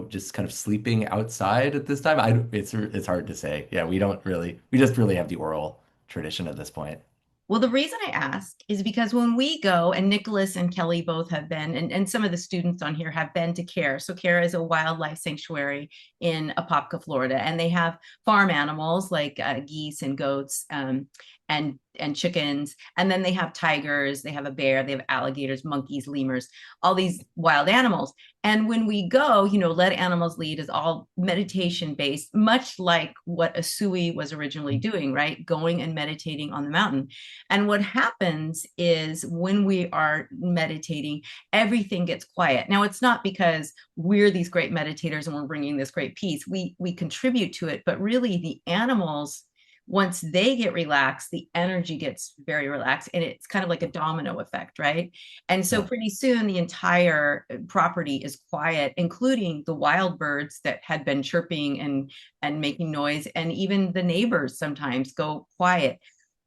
just kind of sleeping outside at this time? It's hard to say. Yeah, we just really have the oral tradition at this point. Well, the reason I ask is because when we go, and Nicholas and Kelly both have been, and some of the students on here have been to CARE. So CARE is a wildlife sanctuary in Apopka, Florida, and they have farm animals like geese and goats, and chickens, and then they have tigers, they have a bear, they have alligators, monkeys, lemurs, all these wild animals. And when we go, Let Animals Lead is all meditation based, much like what Usui was originally doing, right? Going and meditating on the mountain. And what happens is when we are meditating, everything gets quiet. Now, it's not because we're these great meditators and we're bringing this great peace. We contribute to it, but really the animals, once they get relaxed, the energy gets very relaxed, and it's kind of like a domino effect, right? And so Yeah. pretty soon the entire property is quiet, including the wild birds that had been chirping and making noise, and even the neighbors sometimes go quiet.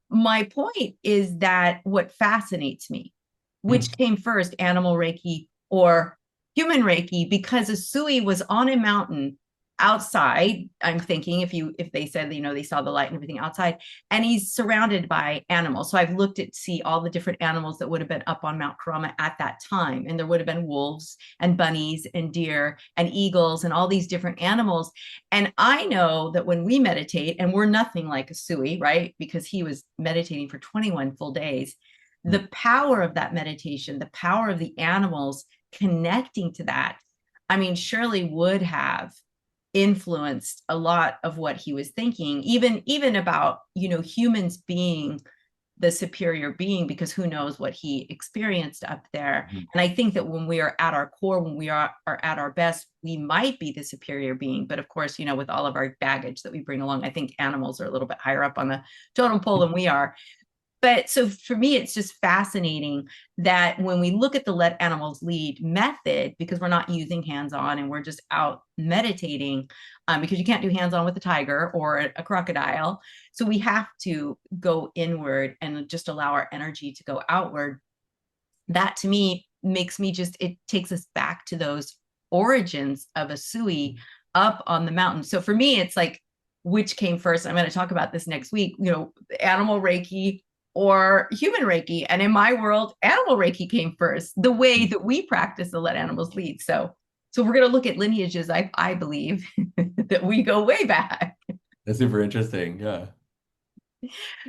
My point is that what fascinates me, which Hmm. came first, animal Reiki or human Reiki? Because Usui was on a mountain outside. I'm thinking if they said, they saw the light and everything outside, and he's surrounded by animals. So I've looked at see all the different animals that would have been up on Mount Kurama at that time, and there would have been wolves and bunnies and deer and eagles and all these different animals. And I know that when we meditate, and we're nothing like Usui, right? Because he was meditating for 21 full days. The power of that meditation, the power of the animals connecting to that, I mean, surely would have influenced a lot of what he was thinking, even about, humans being the superior being, because who knows what he experienced up there. Mhm. And I think that when we are at our core, when we are at our best, we might be the superior being. But of course, with all of our baggage that we bring along, I think animals are a little bit higher up on the totem pole than we are. But so for me, it's just fascinating that when we look at the Let Animals Lead method, because we're not using hands-on and we're just out meditating, because you can't do hands-on with a tiger or a crocodile. So we have to go inward and just allow our energy to go outward. That to me makes me it takes us back to those origins of a Sui up on the mountain. So for me, it's like, which came first? I'm going to talk about this next week, animal Reiki or human Reiki. And in my world, animal Reiki came first, the way that we practice the Let Animals Lead. So we're going to look at lineages, I believe, that we go way back. That's super interesting. Yeah.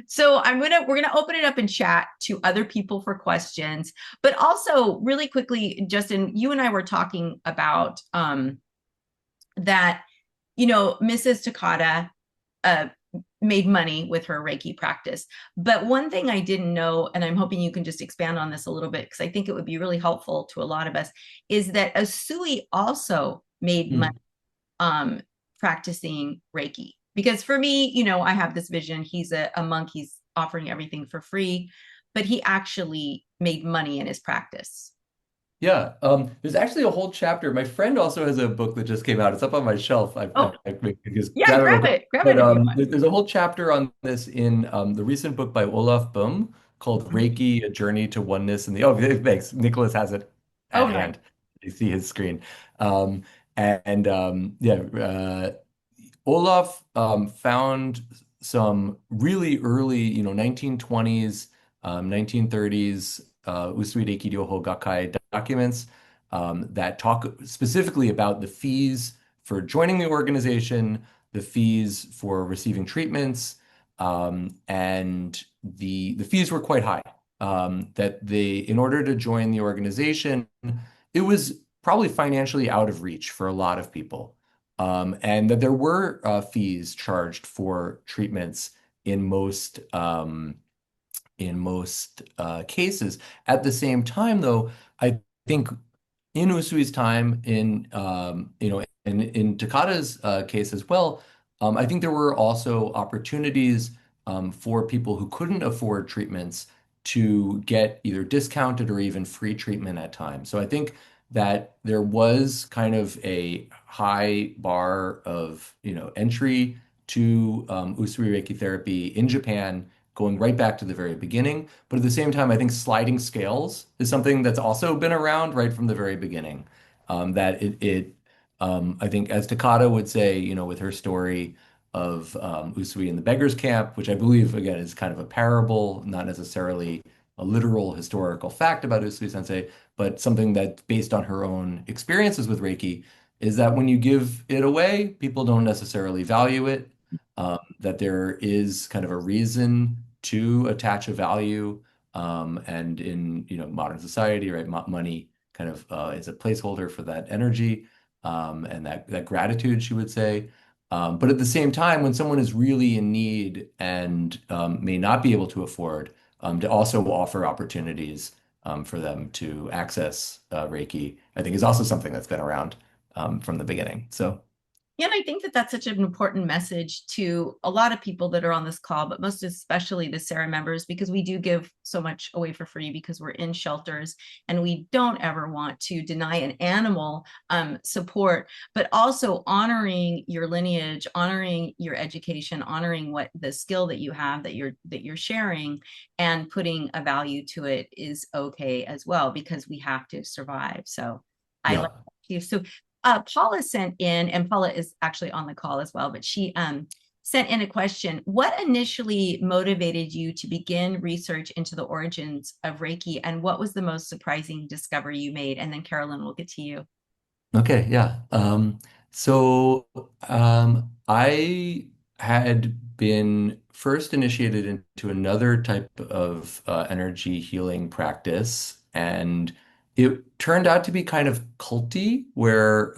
So we're gonna open it up in chat to other people for questions, but also really quickly, Justin, you and I were talking about that Mrs. Takata uh, made money with her Reiki practice. But one thing I didn't know, and I'm hoping you can just expand on this a little bit because I think it would be really helpful to a lot of us, is that Usui also made money Mm. um, practicing Reiki. Because for me, I have this vision. He's a monk, he's offering everything for free, but he actually made money in his practice. Yeah, there's actually a whole chapter. My friend also has a book that just came out. It's up on my shelf. Oh, I maybe could just yeah, grab it real quick. grab it But if you there's a whole chapter on this in the recent book by Olaf Bohm called want. Reiki: A Journey to Oneness. And thanks. Nicholas has it at Okay. hand. You see his screen. Um, yeah, Olaf found some really early, 1920s, 1930s Usui Ryoho Gakkai documents that talk specifically about the fees for joining the organization, the fees for receiving treatments, and the fees were quite high. That in order to join the organization, it was probably financially out of reach for a lot of people. And that there were fees charged for treatments in most cases. At the same time, though, I think in Usui's time, in Takata's case as well, I think there were also opportunities for people who couldn't afford treatments to get either discounted or even free treatment at times. So I think that there was kind of a high bar of, entry to Usui Reiki therapy in Japan, going right back to the very beginning. But at the same time, I think sliding scales is something that's also been around right from the very beginning. That I think, as Takata would say, with her story of Usui in the beggar's camp, which I believe, again, is kind of a parable, not necessarily a literal historical fact about Usui Sensei, but something that's based on her own experiences with Reiki, is that when you give it away, people don't necessarily value it. That there is kind of a reason to attach a value, and in modern society, right, money kind of is a placeholder for that energy, and that gratitude, she would say. But at the same time, when someone is really in need and may not be able to afford, to also offer opportunities for them to access Reiki, I think is also something that's been around from the beginning. So. Yeah, and I think that that's such an important message to a lot of people that are on this call, but most especially the SARA members, because we do give so much away for free because we're in shelters and we don't ever want to deny an animal support, but also honoring your lineage, honoring your education, honoring what the skill that you have that you're sharing, and putting a value to it is okay as well because we have to survive. So I like Yeah. you. So Paula sent in, and Paula is actually on the call as well, but she sent in a question. What initially motivated you to begin research into the origins of Reiki, and what was the most surprising discovery you made? And then Carolyn, we'll get to you. Okay, yeah. I had been first initiated into another type of energy healing practice, and it turned out to be kind of culty, where,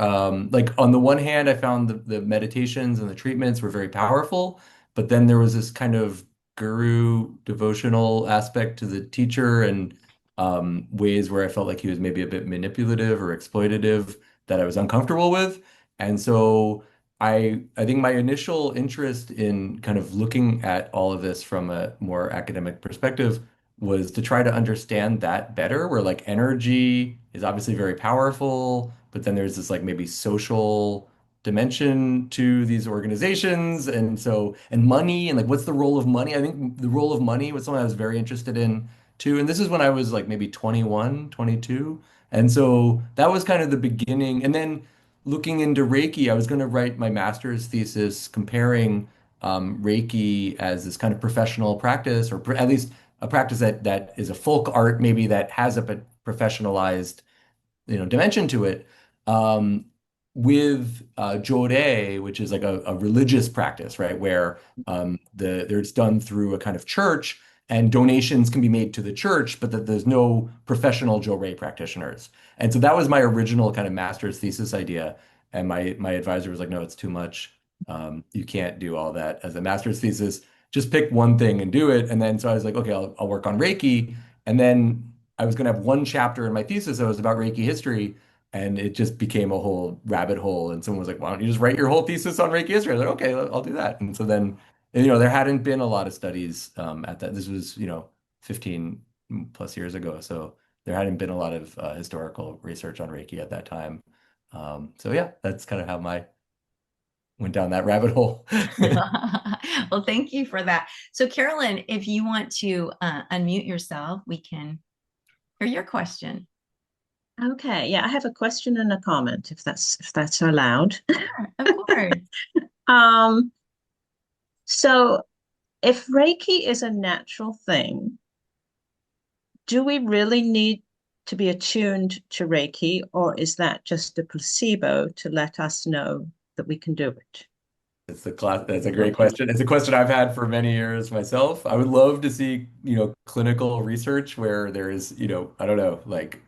like, on the one hand, I found the meditations and the treatments were very powerful, but then there was this kind of guru devotional aspect to the teacher, and ways where I felt like he was maybe a bit manipulative or exploitative that I was uncomfortable with. And so I think my initial interest in kind of looking at all of this from a more academic perspective was to try to understand that better, where like energy is obviously very powerful, but then there's this like maybe social dimension to these organizations, and money, and like what's the role of money. I think the role of money was something I was very interested in too, and this is when I was like maybe 21, 22. And so that was kind of the beginning. And then looking into Reiki, I was going to write my master's thesis comparing Reiki as this kind of professional practice, or at least a practice that is a folk art, maybe that has a professionalized dimension to it, um, with Jode, which is like a religious practice, right? Where it's done through a kind of church, and donations can be made to the church, but that there's no professional Jode practitioners. And so that was my original kind of master's thesis idea. And my advisor was like, no, it's too much. You can't do all that as a master's thesis. Just pick one thing and do it. And then so I was like, okay, I'll work on Reiki. And then I was going to have one chapter in my thesis that was about Reiki history. And it just became a whole rabbit hole. And someone was like, why don't you just write your whole thesis on Reiki history? I was like, okay, I'll do that. And so then, and, there hadn't been a lot of studies at that. This was, 15 plus years ago. So there hadn't been a lot of historical research on Reiki at that time. So yeah, that's kind of how my went down that rabbit hole. Well, thank you for that. So, Carolyn, if you want to unmute yourself, we can hear your question. Okay, yeah, I have a question and a comment, if that's allowed. Sure, of course. Um, so if Reiki is a natural thing, do we really need to be attuned to Reiki, or is that just a placebo to let us know that we can do it? That's a great question. It's a question I've had for many years myself. I would love to see, clinical research where there's, I don't know, like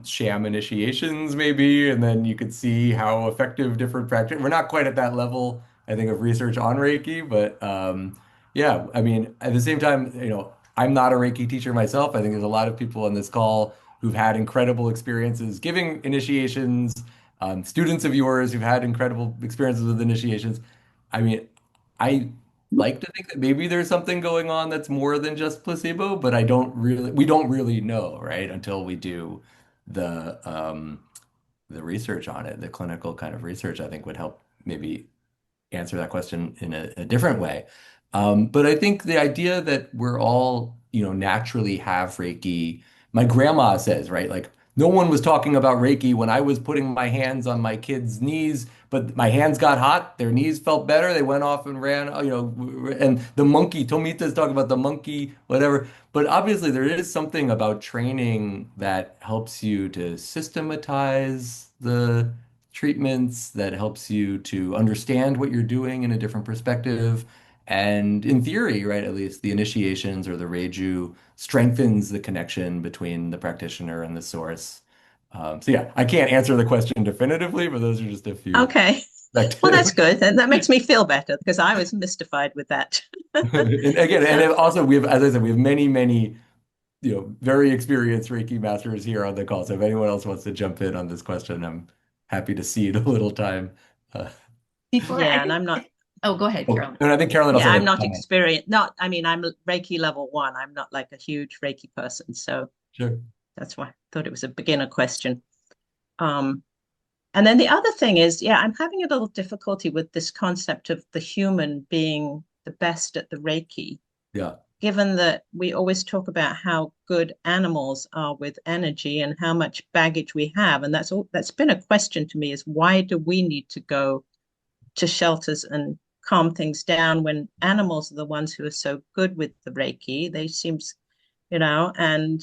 sham initiations maybe, and then you could see how effective different practice. We're not quite at that level, I think, of research on Reiki, but yeah, I mean, at the same time, I'm not a Reiki teacher myself. I think there's a lot of people on this call who've had incredible experiences giving initiations, students of yours who've had incredible experiences with initiations. I mean, I like to think that maybe there's something going on that's more than just placebo, but we don't really know, right? Until we do the um the research on it, the clinical kind of research, I think would help maybe answer that question in a different way. But I think the idea that we're all, naturally have Reiki, my grandma says, right? Like, no one was talking about Reiki when I was putting my hands on my kids' knees, but my hands got hot, their knees felt better, they went off and ran, and the monkey, Tomita's talking about the monkey, whatever. But obviously, there is something about training that helps you to systematize the treatments, that helps you to understand what you're doing in a different perspective. And in theory, right, at least the initiations or the Reiju strengthens the connection between the practitioner and the source. So yeah, I can't answer the question definitively, but those are just a few Okay, well, that's perspectives. good. And that makes me feel better because I was mystified with that. And again, and So, then also we have, as I said, we have many, many, very experienced Reiki masters here on the call. So if anyone else wants to jump in on this question, I'm happy to cede a little time. Uh, Before I yeah, and think, I'm not, oh, go ahead, oh, Carolyn. and I think Carolyn yeah, also I'm had a not comment. experienced. Not, I mean, I'm Reiki level one. I'm not like a huge Reiki person. So Sure. that's why I thought it was a beginner question. Um, And then the other thing is, yeah, I'm having a little difficulty with this concept of the human being the best at the Reiki, Yeah. given that we always talk about how good animals are with energy and how much baggage we have. And that's been a question to me is why do we need to go to shelters and calm things down when animals are the ones who are so good with the Reiki? They seem, and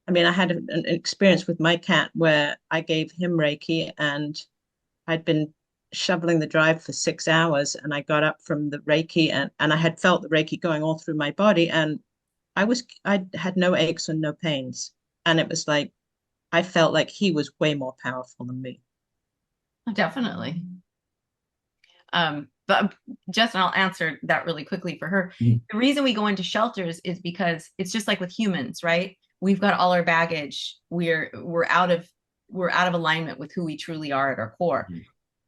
I mean, I had an experience with my cat where I gave him Reiki and I'd been shoveling the drive for 6 hours and I got up from the Reiki and I had felt the Reiki going all through my body and I had no aches and no pains. And it was like I felt like he was way more powerful than me. Definitely. But Justin, I'll answer that really quickly for her. Mm. The reason we go into shelters is because it's just like with humans, right? We've got all our baggage. We're out of alignment with who we truly are at our core. Mhm.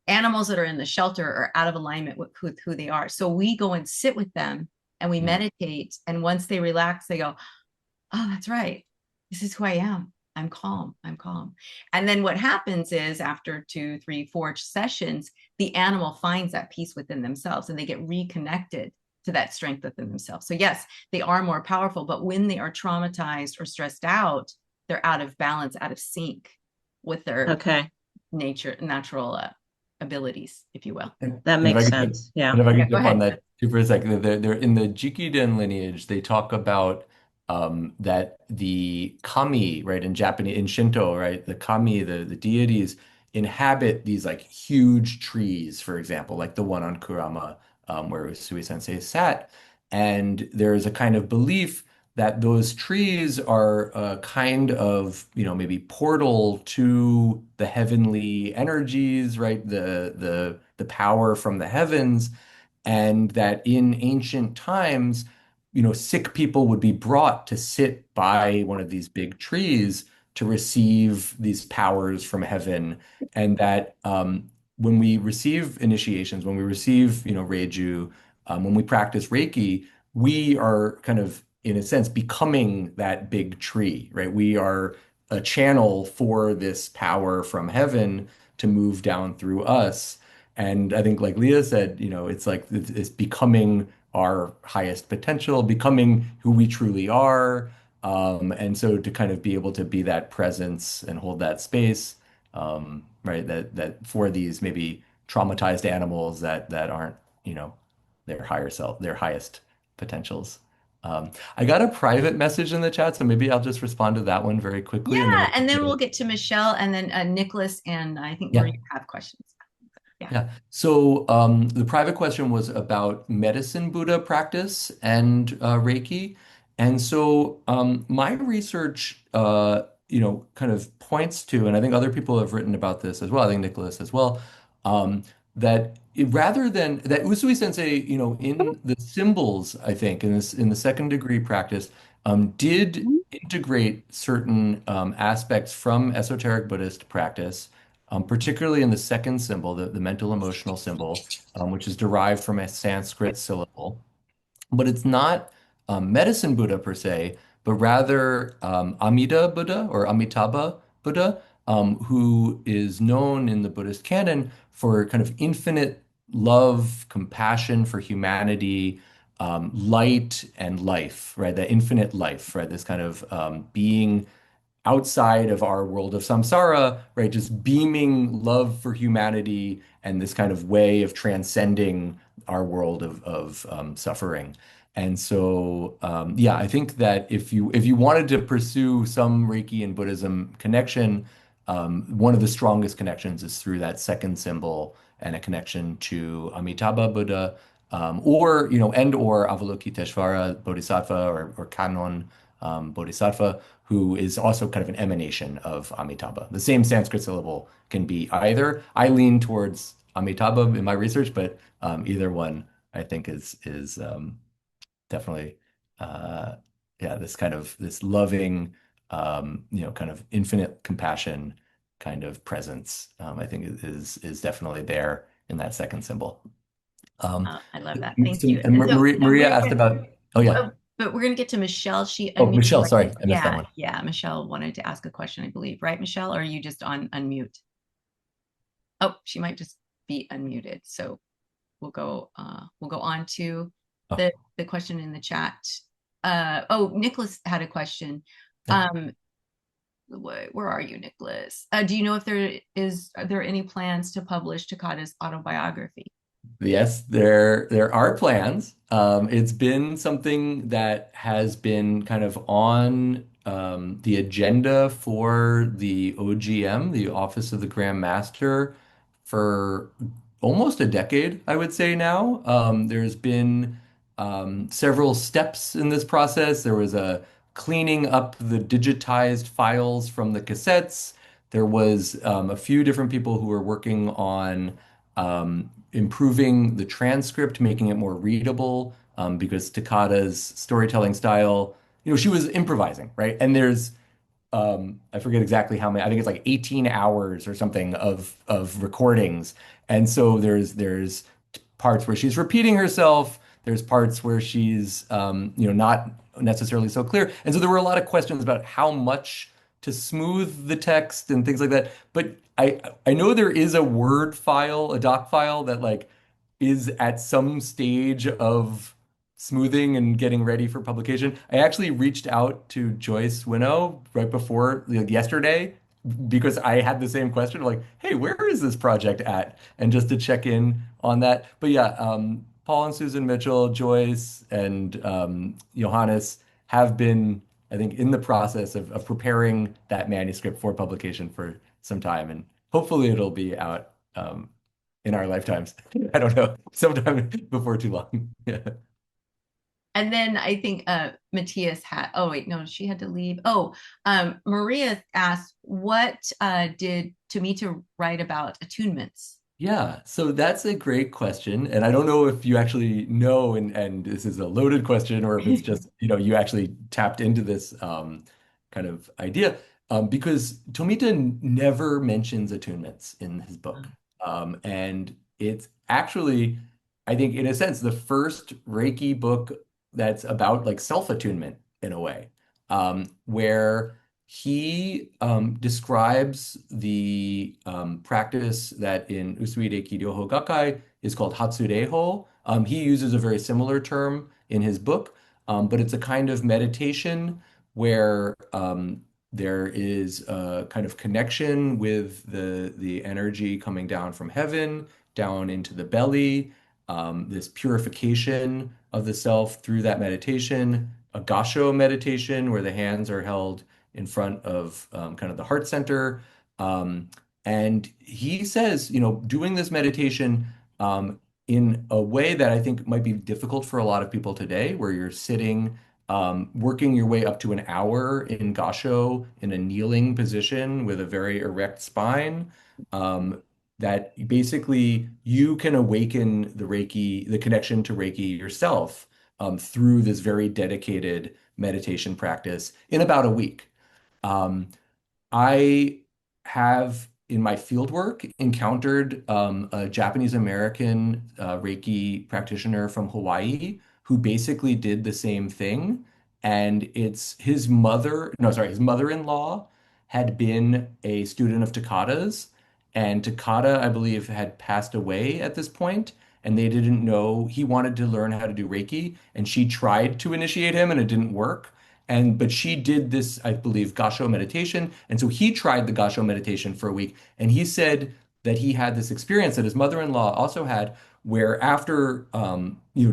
Animals that are in the shelter are out of alignment with who they are. So we go and sit with them and we Mhm. meditate. And once they relax, they go, oh, that's right. This is who I am. I'm calm. I'm calm. And then what happens is after 2, 3, 4 sessions, the animal finds that peace within themselves and they get reconnected to that strength within themselves. So, yes, they are more powerful, but when they are traumatized or stressed out, they're out of balance, out of sync with their Okay, natural abilities, if you will. that And if I makes could, sense. Yeah. and if I Yeah, could go jump on ahead. that too for a second, they're in the Jikiden lineage. They talk about that the kami, right, in Japanese, in Shinto, right, the kami, the deities inhabit these like huge trees, for example, like the one on Kurama, where Usui Sensei sat. And there is a kind of belief that those trees are a kind of, maybe portal to the heavenly energies, right? The power from the heavens, and that in ancient times, sick people would be brought to sit by one of these big trees to receive these powers from heaven, and that when we receive initiations, when we receive, Reiju, when we practice Reiki, we are kind of, in a sense, becoming that big tree, right? We are a channel for this power from heaven to move down through us. And I think, like Leah said, it's like it's becoming our highest potential, becoming who we truly are. And so to kind of be able to be that presence and hold that space, right, that for these maybe traumatized animals that aren't, their higher self, their highest potentials. I got a private message in the chat, so maybe I'll just respond to that one very quickly, and then Yeah, we'll and then we'll go. get to Michelle, and then Nicholas, and I think Yeah. Maria have questions. Yeah. Yeah. So the private question was about medicine Buddha practice and Reiki. And so my research, kind of points to, and I think other people have written about this as well, I think Nicholas as well, that rather than that Usui Sensei, in the symbols, I think, in the second degree practice, did integrate certain aspects from esoteric Buddhist practice, particularly in the second symbol, the mental emotional symbol, which is derived from a Sanskrit syllable. But it's not medicine Buddha per se, but rather Amida Buddha or Amitabha Buddha, who is known in the Buddhist canon for kind of infinite love, compassion for humanity, light and life, right? That infinite life, right? This kind of being outside of our world of samsara, right? Just beaming love for humanity and this kind of way of transcending our world of suffering. And so, yeah, I think that if you wanted to pursue some Reiki and Buddhism connection, one of the strongest connections is through that second symbol and a connection to Amitabha Buddha, or and or Avalokiteshvara Bodhisattva or Kanon Bodhisattva, who is also kind of an emanation of Amitabha. The same Sanskrit syllable can be either. I lean towards Amitabha in my research, but either one I think is definitely uh, yeah, this kind of this loving, kind of infinite compassion kind of presence. I think is definitely there in that second symbol. Um, I love that. Thank you. and And so Maria asked about. Oh yeah. but we're going to get to Michelle. She Oh, unmuted, Michelle, right? sorry, I missed that Yeah, one. yeah. Michelle wanted to ask a question, I believe, right, Michelle? Or are you just on unmute? Oh, she might just be unmuted. So we'll go on to Oh, the question in the chat. Oh, Nicholas had a question. yeah. Where are you, Nicholas? Do you know if are there any plans to publish Takata's autobiography? Yes, there are plans. It's been something that has been kind of on the agenda for the OGM, the Office of the Grand Master, for almost a decade, I would say now. There's been several steps in this process. There was a cleaning up the digitized files from the cassettes. There was a few different people who were working on improving the transcript, making it more readable, because Takata's storytelling style, she was improvising, right? And there's I forget exactly how many. I think it's like 18 hours or something of recordings. And so there's parts where she's repeating herself. There's parts where she's not necessarily so clear. And so there were a lot of questions about how much to smooth the text and things like that. But I know there is a Word file, a doc file that like is at some stage of smoothing and getting ready for publication. I actually reached out to Joyce Winnow right before, like, yesterday, because I had the same question, like, hey, where is this project at? And just to check in on that. But yeah, Paul and Susan Mitchell, Joyce, and Johannes have been, I think, in the process of preparing that manuscript for publication for some time. And hopefully it'll be out in our lifetimes. I don't know, sometime before too long. Yeah. And then I think Matthias had, oh wait, no, she had to leave. Oh, Maria asked, what did Tomita write about attunements? Yeah, so that's a great question. And I don't know if you actually know, and this is a loaded question, or if it's just, you actually tapped into this kind of idea. Because Tomita never mentions attunements in his book. And it's actually, I think, in a sense, the first Reiki book that's about like self-attunement in a way, where he describes the practice that in Usui Reiki Ryoho Gakkai is called Hatsu. He uses a very similar term in his book, but it's a kind of meditation where there is a kind of connection with the energy coming down from heaven, down into the belly, this purification of the self through that meditation, a gasho meditation where the hands are held in front of kind of the heart center. Um, and he says, doing this meditation in a way that I think might be difficult for a lot of people today, where you're sitting, working your way up to an hour in gasho in a kneeling position with a very erect spine. That basically you can awaken the Reiki, the connection to Reiki yourself through this very dedicated meditation practice in about a week. Um, I have in my fieldwork encountered a Japanese American Reiki practitioner from Hawaii who basically did the same thing. And it's his mother, no, sorry, his mother-in-law had been a student of Takata's. And Takata, I believe, had passed away at this point, and they didn't know he wanted to learn how to do Reiki. And she tried to initiate him, and it didn't work. But she did this, I believe, Gasho meditation. And so he tried the Gasho meditation for a week. And he said that he had this experience that his mother-in-law also had, where after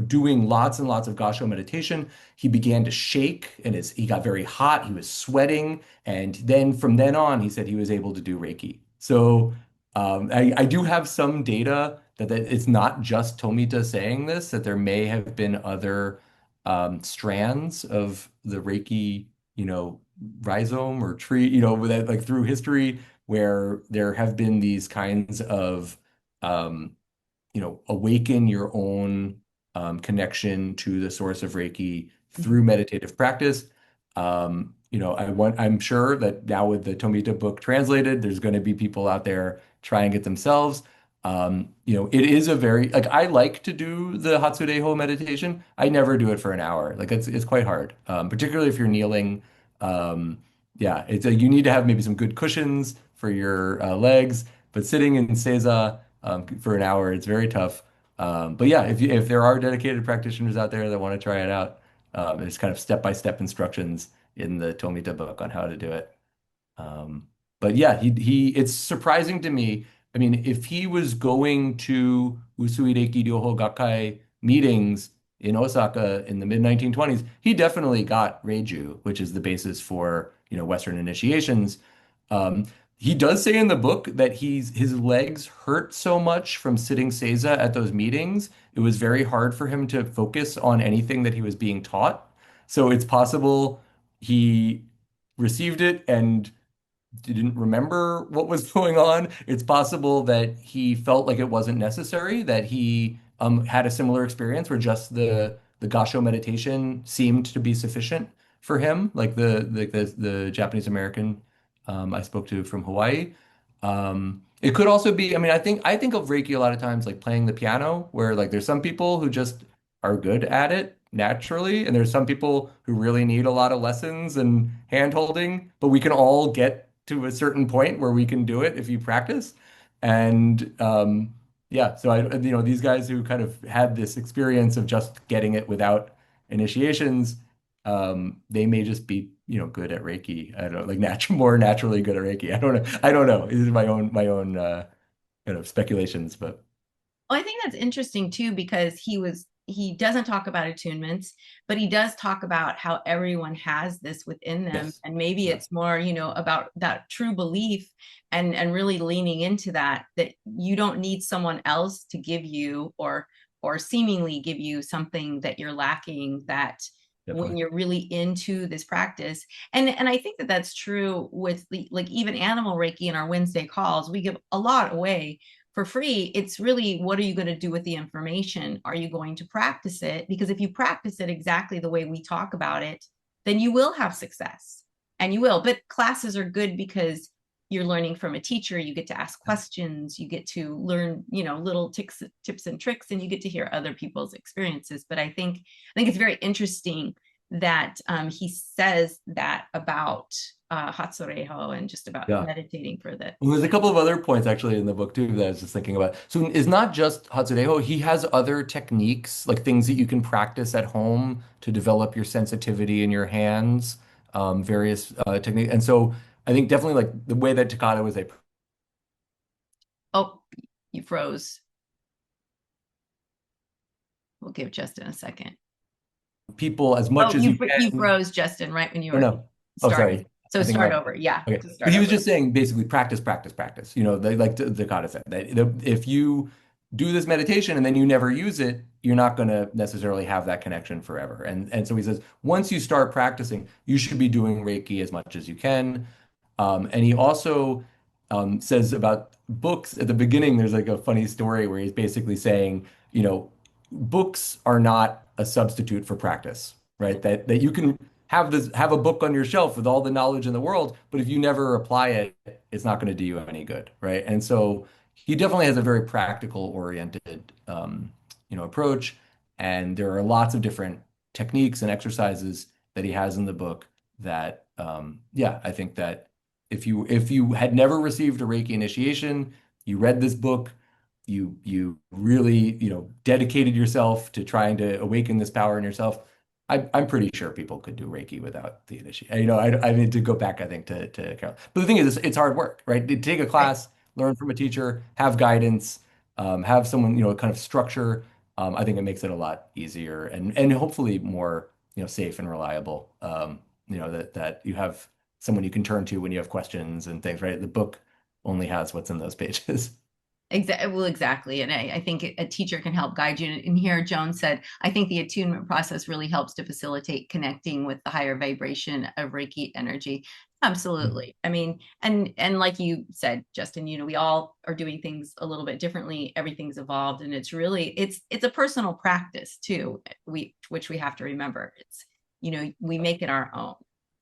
doing lots and lots of Gasho meditation, he began to shake and he got very hot. He was sweating. And then from then on, he said he was able to do Reiki. So I do have some data that it's not just Tomita saying this, that there may have been other strands of the Reiki, rhizome or tree, that like through history where there have been these kinds of, um, awaken your own connection to the source of Reiki through meditative practice. I'm sure that now with the Tomita book translated, there's going to be people out there trying it themselves. It is a very like I like to do the Hatsudeho meditation. I never do it for an hour. Like it's quite hard, particularly if you're kneeling. Yeah, you need to have maybe some good cushions for your legs, but sitting in seiza for an hour, it's very tough. But yeah, if there are dedicated practitioners out there that want to try it out, there's kind of step-by-step instructions in the Tomita book on how to do it. Um, but yeah, it's surprising to me. I mean, if he was going to Usui Reiki Ryoho Gakkai meetings in Osaka in the mid 1920s, he definitely got Reiju, which is the basis for, Western initiations. Um, he does say in the book that his legs hurt so much from sitting seiza at those meetings, it was very hard for him to focus on anything that he was being taught. So it's possible he received it and didn't remember what was going on. It's possible that he felt like it wasn't necessary, that he had a similar experience where just the Gasho meditation seemed to be sufficient for him, like the Japanese American I spoke to from Hawaii. It could also be, I mean, I think of Reiki a lot of times like playing the piano, where like there's some people who just are good at it naturally, and there's some people who really need a lot of lessons and hand holding, but we can all get to a certain point where we can do it if you practice. And yeah, so these guys who kind of had this experience of just getting it without initiations, they may just be, good at Reiki. I don't know, like more naturally good at Reiki. I don't know. I don't know. This is my own kind of speculations, but Well, I think that's interesting too, because he doesn't talk about attunements, but he does talk about how everyone has this within them. yes. And maybe Yeah. it's more, about that true belief and really leaning into that you don't need someone else to give you or or seemingly give you something that you're lacking, that when Definitely. you're really into this practice. And I think that that's true with the, like, even animal Reiki in our Wednesday calls, we give a lot away for free. It's really, what are you going to do with the information? Are you going to practice it? Because if you practice it exactly the way we talk about it, then you will have success, and you will. But classes are good because you're learning from a teacher, you get to ask questions, you get to learn, little tips and tricks, and you get to hear other people's experiences. But I think it's very interesting that he says that about Hatsu and just about Yeah. meditating for the. Well, there's a couple of other points actually in the book too that I was just thinking about. So it's not just Hatsudeho. He has other techniques, like things that you can practice at home to develop your sensitivity in your hands, various techniques. And so I think definitely like the way that Takata was a Oh, you froze. We'll give Justin a second. people as much Oh, as you you you can. froze, Justin, right when you Oh were no. Oh, starting. sorry. So I think start my over. Yeah, okay. to But start he was over. just saying basically practice, practice, practice. You know, they like Dakota said that if you do this meditation and then you never use it, you're not going to necessarily have that connection forever. And so he says once you start practicing, you should be doing Reiki as much as you can. And he also says about books at the beginning, there's like a funny story where he's basically saying, books are not a substitute for practice, right? That you can have a book on your shelf with all the knowledge in the world, but if you never apply it, it's not going to do you any good, right? And so he definitely has a very practical oriented approach. And there are lots of different techniques and exercises that he has in the book that yeah, I think that if you had never received a Reiki initiation, you read this book, you really, dedicated yourself to trying to awaken this power in yourself. I'm pretty sure people could do Reiki without the initiation. I need to go back, I think, to Carol. But the thing is, it's hard work, right? To take a Right. class, learn from a teacher, have guidance, have someone, kind of structure. I think it makes it a lot easier and hopefully more, safe and reliable. That you have someone you can turn to when you have questions and things, right? The book only has what's in those pages. Exactly. Well, exactly. And I think a teacher can help guide you. And here, Joan said, I think the attunement process really helps to facilitate connecting with the higher vibration of Reiki energy. Absolutely. I mean, and like you said, Justin, we all are doing things a little bit differently. Everything's evolved, and it's a personal practice too. Which we have to remember. We make it our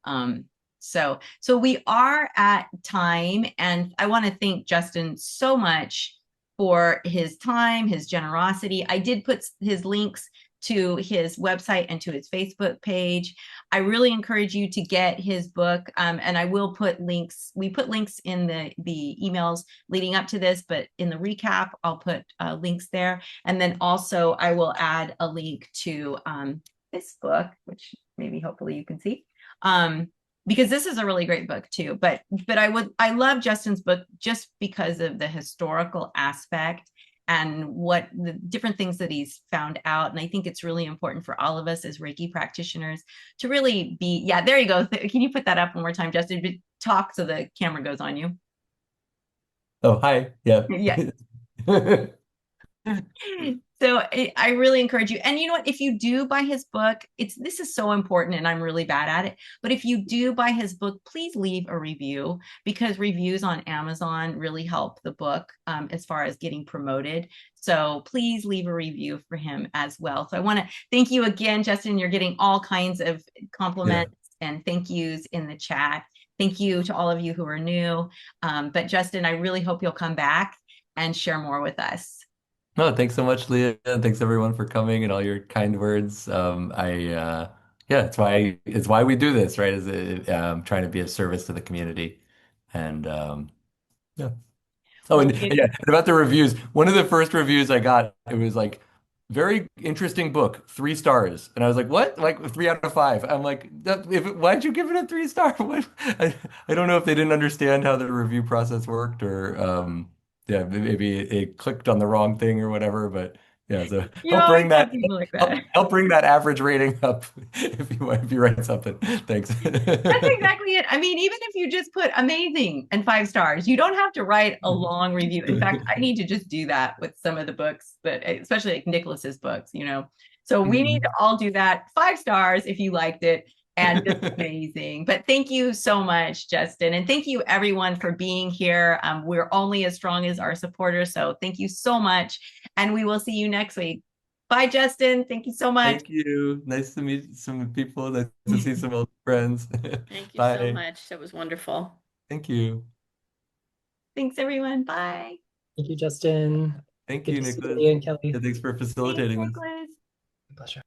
own. So we are at time, and I want to thank Justin so much for his time, his generosity. I did put his links to his website and to his Facebook page. I really encourage you to get his book, and I will put links. We put links in the emails leading up to this, but in the recap, I'll put links there, and then also I will add a link to this book, which maybe hopefully you can see. Because this is a really great book too. But I love Justin's book just because of the historical aspect and what the different things that he's found out. And I think it's really important for all of us as Reiki practitioners to really be, yeah, there you go. Can you put that up one more time, Justin? Talk so the camera goes on you. Oh, hi. Yeah. Yeah. So I really encourage you. And you know what? If you do buy his book, this is so important, and I'm really bad at it. But if you do buy his book, please leave a review, because reviews on Amazon really help the book as far as getting promoted. So please leave a review for him as well. So I want to thank you again, Justin. You're getting all kinds of Yeah. compliments and thank yous in the chat. Thank you to all of you who are new. But Justin, I really hope you'll come back and share more with us. No, thanks so much, Leah. Thanks everyone for coming and all your kind words. Yeah, it's why we do this, right? Is trying to be of service to the community. And yeah. Oh, Well, and yeah, and about the reviews. One of the first reviews I got, it was like, very interesting book, 3 stars. And I was like, what? Like 3 out of 5. I'm like, why'd you give it a 3 star? What? I don't know if they didn't understand how the review process worked, or yeah, maybe it clicked on the wrong thing or whatever. But Yeah, so You help always bring have that people like that. help bring that average rating up if you write something. Thanks. That's exactly it. I mean, even if you just put amazing and 5 stars, you don't have to write a long review. In fact, I need to just do that with some of the books that, especially like Nicholas's books, you know. So we need to all do that. 5 stars if you liked it, and just amazing. But thank you so much, Justin. And thank you everyone for being here. We're only as strong as our supporters. So thank you so much. And we will see you next week. Bye, Justin. Thank you so much. Thank you. Nice to meet some people. Nice to see some old friends. Thank you so Bye. much. That was wonderful. Thank you. Thanks, everyone. Bye. Thank you, Justin. Thank Good you, to see you, Nicholas. Leah and Kelly. Yeah, thanks for Thanks, facilitating this. Nicholas. Pleasure.